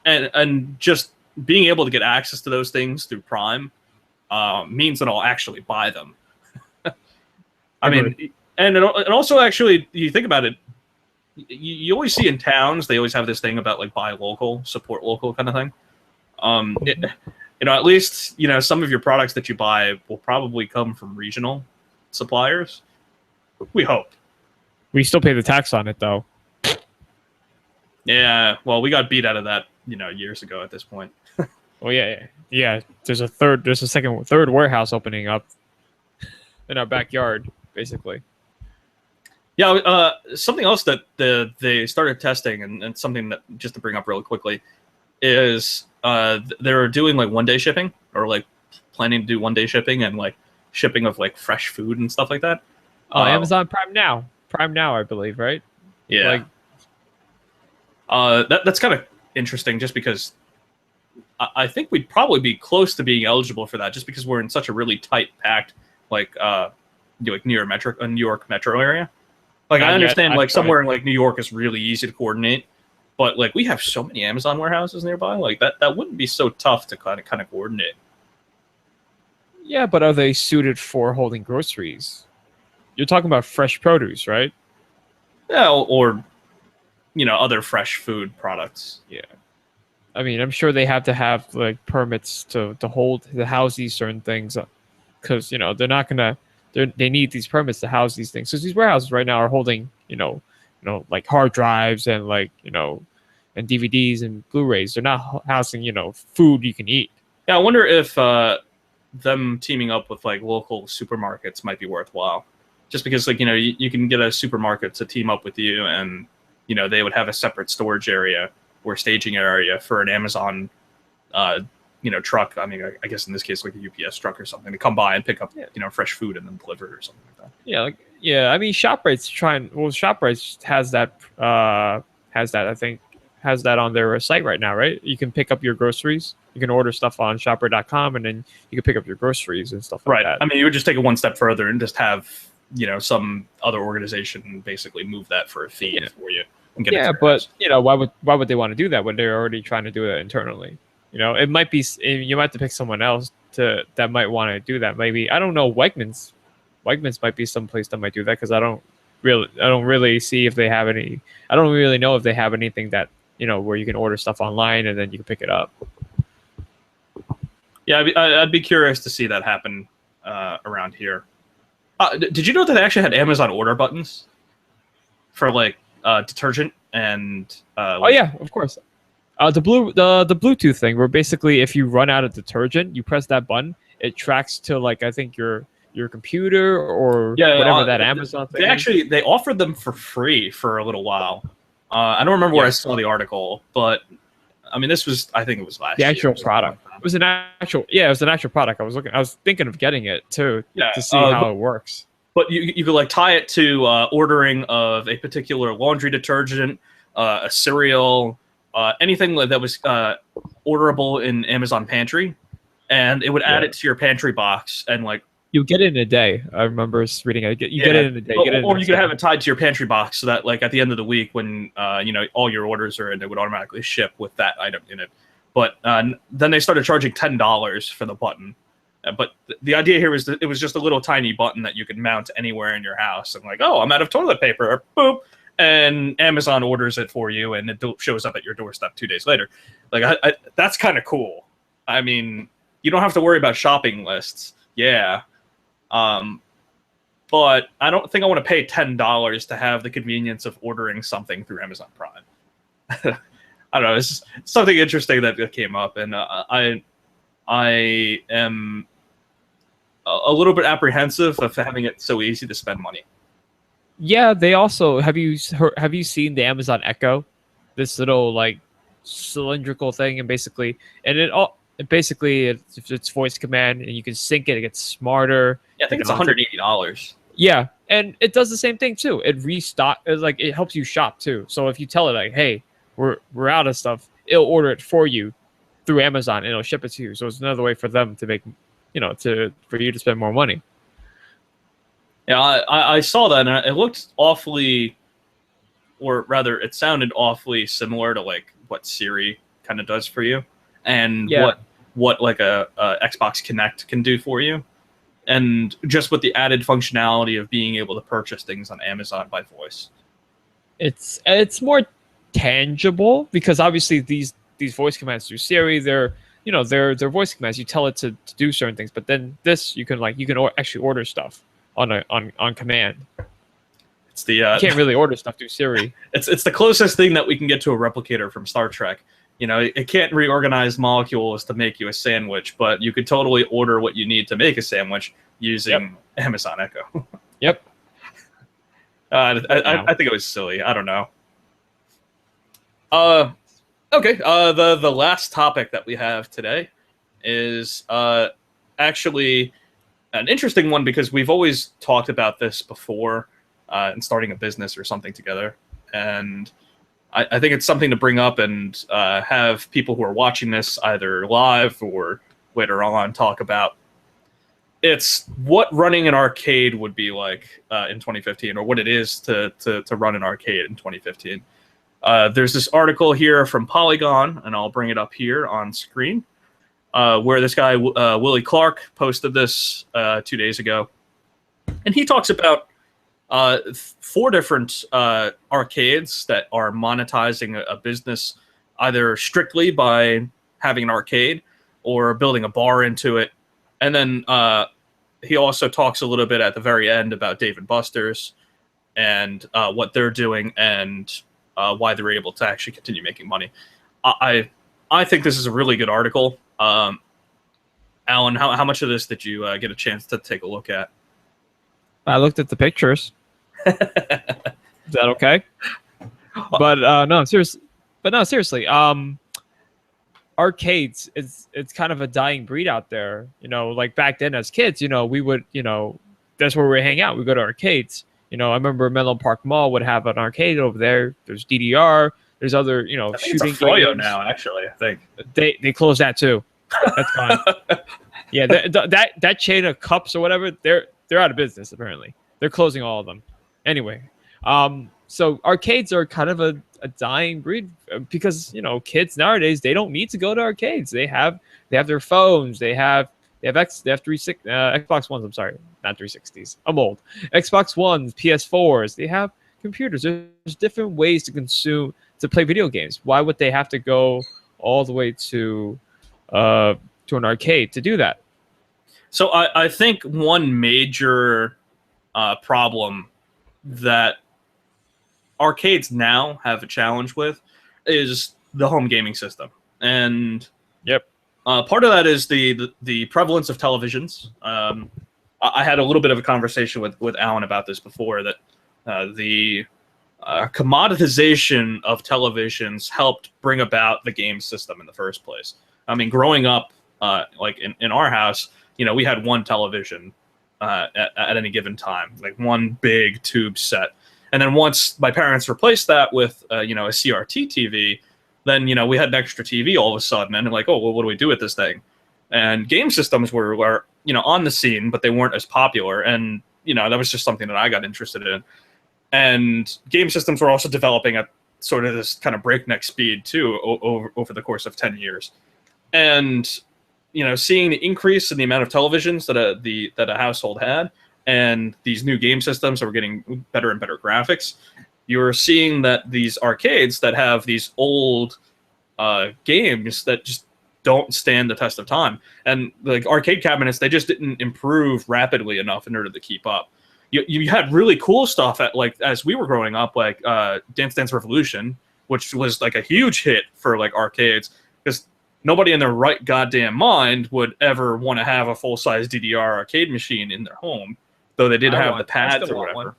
And just being able to get access to those things through Prime means that I'll actually buy them. And also, actually, you think about it, you always see in towns, they always have this thing about like buy local, support local kind of thing. At least, some of your products that you buy will probably come from regional suppliers. We hope. We still pay the tax on it, though. Yeah, well, we got beat out of that, years ago at this point. Well, yeah. There's a third warehouse opening up in our backyard, basically. Yeah, something else that they started testing, and something that, just to bring up really quickly, is they're doing like 1-day shipping, or like planning to do 1-day shipping, and like shipping of like fresh food and stuff like that. Amazon Prime Now, I believe, right? Yeah. That's kind of interesting, just because I think we'd probably be close to being eligible for that, just because we're in such a really tight packed like New York metro area. Like, I understand like somewhere in like New York is really easy to coordinate, but like we have so many Amazon warehouses nearby, like that wouldn't be so tough to kind of coordinate. Yeah, but are they suited for holding groceries? You're talking about fresh produce, right? Yeah, or other fresh food products. Yeah. I'm sure they have to have like permits to house these certain things, because they're not gonna. They need these permits to house these things. So these warehouses right now are holding, like hard drives and like, and DVDs and Blu-rays. They're not housing, food you can eat. Yeah, I wonder if them teaming up with like local supermarkets might be worthwhile. Just because like, you can get a supermarket to team up with you, and, they would have a separate storage area or staging area for an Amazon truck. I mean, I guess in this case, like a UPS truck or something, to come by and pick up, fresh food and then deliver it or something like that. Yeah, I mean, ShopRite's has that. I think has that on their site right now, right? You can pick up your groceries. You can order stuff on ShopRite.com, and then you can pick up your groceries and stuff like that. I mean, you would just take it one step further and just have some other organization basically move that for a fee for you. And get it but why would they want to do that when they're already trying to do it internally? It might be you might have to pick someone else that might want to do that. Maybe I don't know. Wegmans might be someplace that might do that because I don't really see if they have any. I don't really know if they have anything that where you can order stuff online and then you can pick it up. Yeah, I'd be curious to see that happen around here. Did you know that they actually had Amazon order buttons for like detergent and? Oh yeah, of course. The Bluetooth thing, where basically if you run out of detergent, you press that button, it tracks to like I think your computer or whatever that Amazon thing. They offered them for free for a little while. I don't remember where I saw the article, but I mean I think it was last year. The actual product. It was an actual product. I was thinking of getting it too to see how it works. But you could like tie it to ordering of a particular laundry detergent, a cereal, anything that was orderable in Amazon Pantry, and it would add it to your pantry box and like. You get it in a day. I remember reading it. You get it in a day. Or you could have it tied to your pantry box so that, like, at the end of the week, when all your orders are in, it would automatically ship with that item in it. But then they started charging $10 for the button. But the idea here was that it was just a little tiny button that you could mount anywhere in your house. And like, oh, I'm out of toilet paper. Boop. And Amazon orders it for you, and it shows up at your doorstep 2 days later. Like, that's kind of cool. I mean, you don't have to worry about shopping lists. Yeah. But I don't think I want to pay $10 to have the convenience of ordering something through Amazon Prime. I don't know. It's just something interesting that came up, and I am a little bit apprehensive of having it so easy to spend money. Yeah, they also have you seen the Amazon Echo, this little like cylindrical thing, and basically it's voice command, and you can sync it. It gets smarter. Yeah, I think it's $180. Yeah, and it does the same thing too. It helps you shop too. So if you tell it like, "Hey, we're out of stuff," it'll order it for you through Amazon, and it'll ship it to you. So it's another way for them to make, for you to spend more money. Yeah, I saw that, and it looked awfully, or rather, it sounded awfully similar to like what Siri kind of does for you, and what like a Xbox Connect can do for you. And just with the added functionality of being able to purchase things on Amazon by voice. It's more tangible because obviously these voice commands through Siri, they're voice commands. You tell it to do certain things, but then this you can actually order stuff on command. It's the you can't really order stuff through Siri. It's the closest thing that we can get to a replicator from Star Trek. It can't reorganize molecules to make you a sandwich, but you could totally order what you need to make a sandwich using Amazon Echo. Yep. I think it was silly. I don't know. Okay. The last topic that we have today is actually an interesting one because we've always talked about this before in starting a business or something together, and I think it's something to bring up and have people who are watching this either live or later on talk about. It's what running an arcade would be like in 2015, or what it is to run an arcade in 2015. There's this article here from Polygon, and I'll bring it up here on screen, where this guy, Willie Clark, posted this 2 days ago. And he talks about 4 different arcades that are monetizing a business either strictly by having an arcade or building a bar into it. And then he also talks a little bit at the very end about Dave & Buster's and what they're doing and why they're able to actually continue making money. I think this is a really good article. Alan, how much of this did you get a chance to take a look at? I looked at the pictures. Is that okay? But no, seriously. arcades, it's kind of a dying breed out there. Like back then as kids, we would, that's where we hang out. We go to arcades. I remember Menlo Park Mall would have an arcade over there. There's DDR. There's other, I think shooting it's a Froyo games. now, actually. I think They closed that too. That's fine. Yeah, that chain of cups or whatever, they're out of business apparently. They're closing all of them. Anyway, so arcades are kind of a dying breed because kids nowadays, they don't need to go to arcades. They have their phones. They have Xbox Ones. I'm sorry, not 360s. I'm old. Xbox Ones, PS4s. They have computers. There's different ways to play video games. Why would they have to go all the way to an arcade to do that? So I think one major problem that arcades now have a challenge with is the home gaming system, and yep, part of that is the prevalence of televisions. I had a little bit of a conversation with Alan about this before, that the commoditization of televisions helped bring about the game system in the first place. I mean, growing up, like in our house, we had one television at any given time, like one big tube set. And then once my parents replaced that with, a CRT TV, then, we had an extra TV all of a sudden. And like, oh, well, what do we do with this thing? And game systems were on the scene, but they weren't as popular. And, that was just something that I got interested in. And game systems were also developing at sort of this kind of breakneck speed, too, over the course of 10 years. And, seeing the increase in the amount of televisions that a household had, and these new game systems that were getting better and better graphics, you're seeing that these arcades that have these old games that just don't stand the test of time. And like arcade cabinets, they just didn't improve rapidly enough in order to keep up. You had really cool stuff as we were growing up, like Dance Dance Revolution, which was like a huge hit for like arcades, because nobody in their right goddamn mind would ever want to have a full-size DDR arcade machine in their home, though they did have the pads or whatever.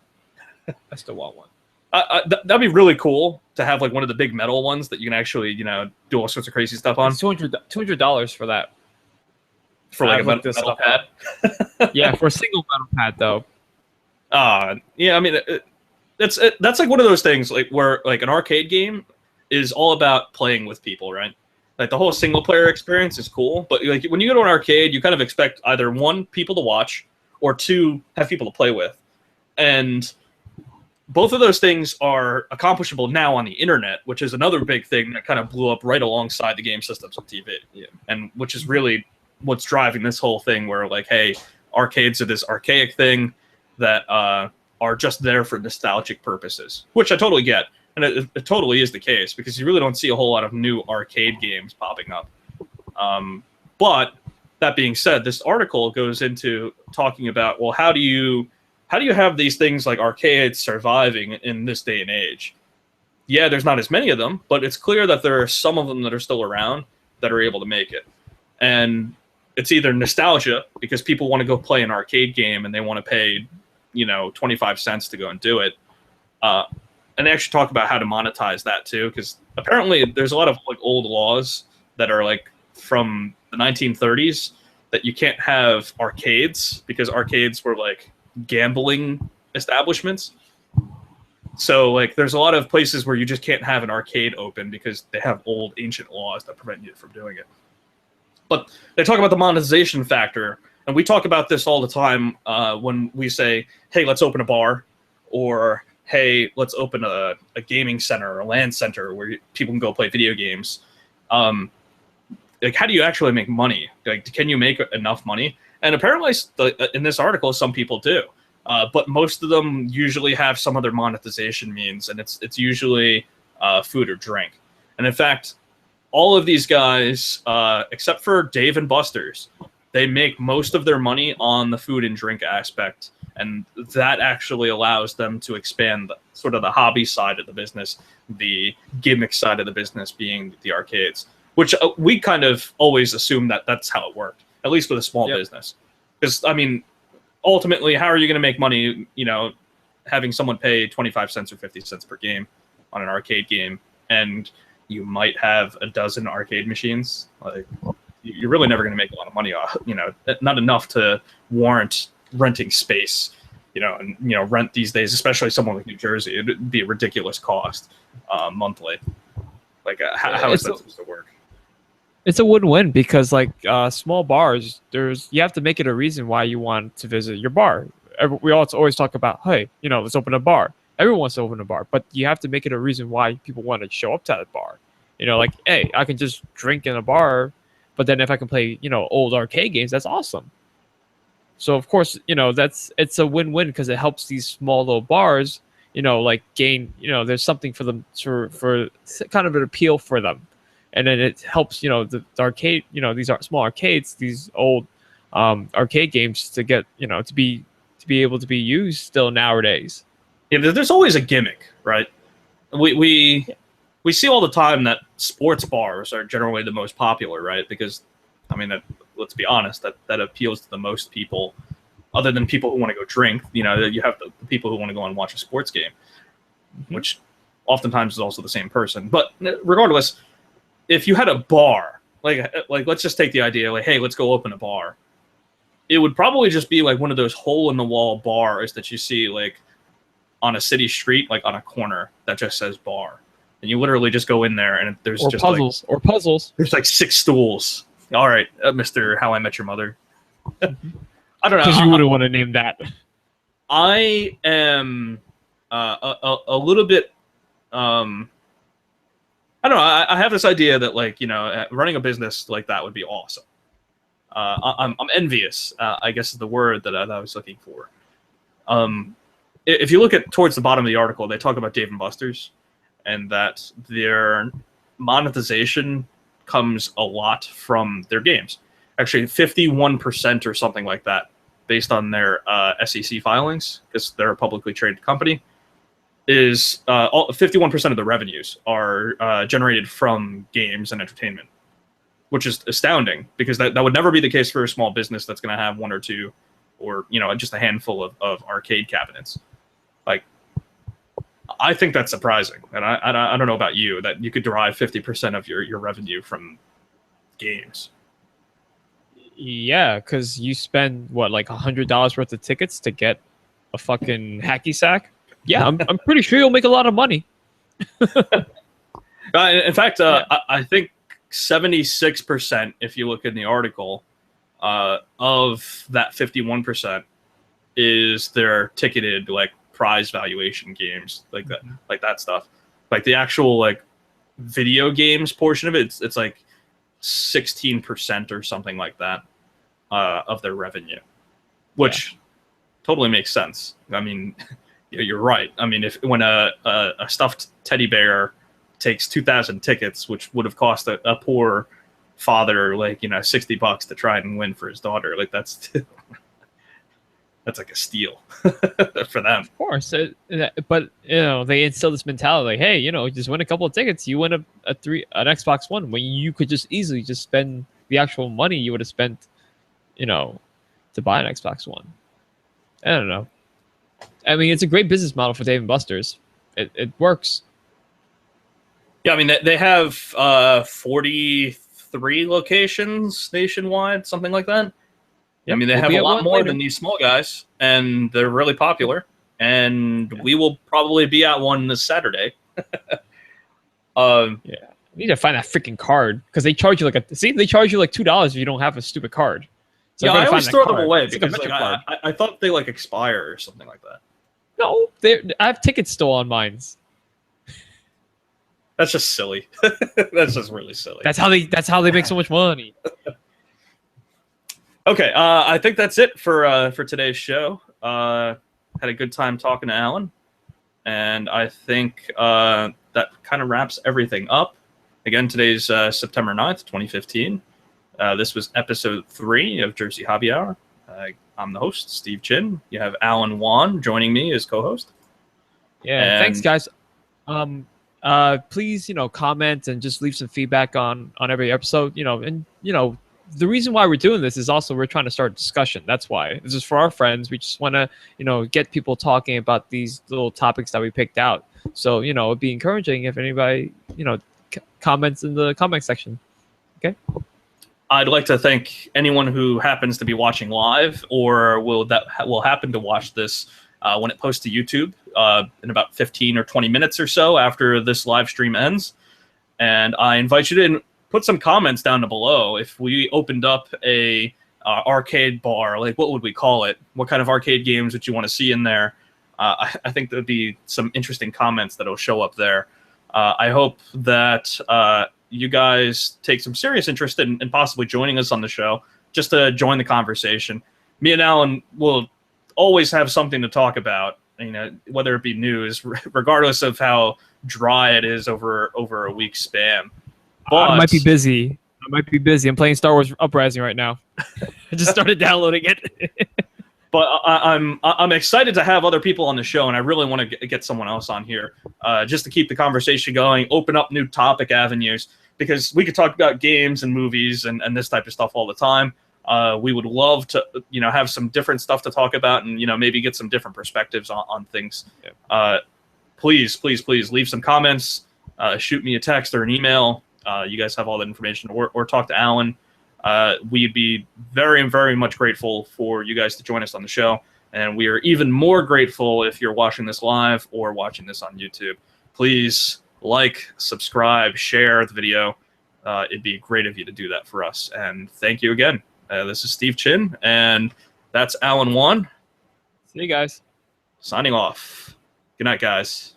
I still want one. That'd be really cool to have like one of the big metal ones that you can actually, do all sorts of crazy stuff on. It's $200 for that. For like a metal pad? Yeah, for a single metal pad though. Yeah, I mean, that's like one of those things like where like an arcade game is all about playing with people, right? Like the whole single player experience is cool, but like when you go to an arcade, you kind of expect either one, people to watch, or two, have people to play with. And both of those things are accomplishable now on the internet, which is another big thing that kind of blew up right alongside the game systems of TV. Yeah. And which is really what's driving this whole thing where like, hey, arcades are this archaic thing that are just there for nostalgic purposes, which I totally get. And it totally is the case, because you really don't see a whole lot of new arcade games popping up. But that being said, this article goes into talking about, well, how do you have these things like arcades surviving in this day and age? Yeah, there's not as many of them, but it's clear that there are some of them that are still around that are able to make it. And it's either nostalgia, because people want to go play an arcade game and they want to pay, 25 cents to go and do it. And they actually talk about how to monetize that too, because apparently there's a lot of like old laws that are like from the 1930s that you can't have arcades, because arcades were like gambling establishments. So like there's a lot of places where you just can't have an arcade open because they have old ancient laws that prevent you from doing it. But they talk about the monetization factor, and we talk about this all the time when we say, hey, let's open a bar, or hey, let's open a gaming center or a LAN center where people can go play video games. Like, how do you actually make money? Like, can you make enough money? And apparently, in this article, some people do. But most of them usually have some other monetization means, and it's usually food or drink. And in fact, all of these guys, except for Dave and Buster's, they make most of their money on the food and drink aspect. And that actually allows them to expand sort of the hobby side of the business, the gimmick side of the business being the arcades, which we kind of always assume that that's how it worked, at least with a small business. Because, I mean, ultimately, how are you going to make money, having someone pay 25 cents or 50 cents per game on an arcade game? And you might have a dozen arcade machines. Like, you're really never going to make a lot of money off. Not enough to warrant renting space. And rent these days, especially someone like New Jersey, it'd be a ridiculous cost monthly. Like, how is that supposed to work? It's a win-win because, like, small bars, you have to make it a reason why you want to visit your bar. We always talk about, hey, let's open a bar. Everyone wants to open a bar, but you have to make it a reason why people want to show up to that bar. Like, hey, I can just drink in a bar, but then if I can play, old arcade games, that's awesome. So of course, it's a win-win because it helps these small little bars, like gain, there's something for them for kind of an appeal for them. And then it helps, the arcade, these are small arcades, these old arcade games to get, to be able to be used still nowadays. Yeah, there's always a gimmick, right? We see all the time that sports bars are generally the most popular, right? Because, let's be honest, that appeals to the most people, other than people who want to go drink. You have the people who want to go and watch a sports game, which oftentimes is also the same person. But regardless, if you had a bar, like let's just take the idea, like, hey, let's go open a bar. It would probably just be like one of those hole-in-the-wall bars that you see like on a city street, like on a corner that just says bar. And you literally just go in there and there's just puzzles. There's like 6 stools. All right, Mr. How I Met Your Mother. I don't know. Because you wouldn't want to name that. I am a little bit. I don't know. I have this idea that, like, running a business like that would be awesome. I'm envious, I guess is the word that I was looking for. If you look towards the bottom of the article, they talk about Dave & Buster's, and that their monetization comes a lot from their games. Actually, 51% or something like that, based on their SEC filings, because they're a publicly traded company, is 51% of the revenues are generated from games and entertainment, which is astounding because that would never be the case for a small business that's going to have 1 or 2 or just a handful of arcade cabinets. Like, I think that's surprising, and I don't know about you, that you could derive 50% of your revenue from games. Yeah, because you spend like $100 worth of tickets to get a fucking hacky sack. Yeah, I'm pretty sure you'll make a lot of money. In fact, I think 76%, if you look in the article, of that 51% is their ticketed like prize valuation games, like that stuff. Like the actual like video games portion of it, it's like 16% or something like that of their revenue, which totally makes sense. I mean, you're right. I mean, when a stuffed teddy bear takes 2,000 tickets, which would have cost a poor father like $60 to try and win for his daughter, like that's like a steal for them. Of course, but they instill this mentality like, hey, just win a couple of tickets, you win an Xbox One, when you could just easily just spend the actual money you would have spent, to buy an Xbox One. I don't know. I mean, it's a great business model for Dave & Buster's. It works. Yeah, I mean, they have 43 locations nationwide, something like that. Yep, I mean, they have a lot more than these small guys, and they're really popular. And we will probably be at one this Saturday. We need to find that freaking card because they charge you they charge you like $2 if you don't have a stupid card. So yeah, I always throw them away because I thought they like expire or something like that. No, I have tickets still on mine. That's just silly. That's just really silly. That's how they make so much money. Okay, I think that's it for today's show. Had a good time talking to Alan, and I think that kind of wraps everything up. Again, today's September 9th, 2015. This was episode 3 of Jersey Hobby Hour. I'm the host, Steve Chin. You have Alan Wan joining me as co-host. Yeah, thanks, guys. Please, comment and just leave some feedback on every episode. The reason why we're doing this is also we're trying to start a discussion. That's why. This is for our friends. We just want to, get people talking about these little topics that we picked out. So, it'd be encouraging if anybody, comments in the comment section. Okay. I'd like to thank anyone who happens to be watching live or will happen to watch this when it posts to YouTube in about 15 or 20 minutes or so after this live stream ends. And I invite you to put some comments down below. If we opened up a arcade bar, like what would we call it? What kind of arcade games would you want to see in there? I think there'd be some interesting comments that'll show up there. I hope that you guys take some serious interest in possibly joining us on the show, just to join the conversation. Me and Alan will always have something to talk about, whether it be news, regardless of how dry it is over a week's span. But I might be busy. I'm playing Star Wars Uprising right now. I just started downloading it. But I'm excited to have other people on the show, and I really want to get someone else on here just to keep the conversation going, open up new topic avenues, because we could talk about games and movies and this type of stuff all the time. We would love to have some different stuff to talk about and maybe get some different perspectives on things. Yeah. Please leave some comments, shoot me a text or an email. You guys have all that information, or talk to Alan. We'd be very, very much grateful for you guys to join us on the show. And we are even more grateful if you're watching this live or watching this on YouTube. Please like, subscribe, share the video. It'd be great of you to do that for us. And thank you again. This is Steve Chin, and that's Alan Wan. See you guys. Signing off. Good night, guys.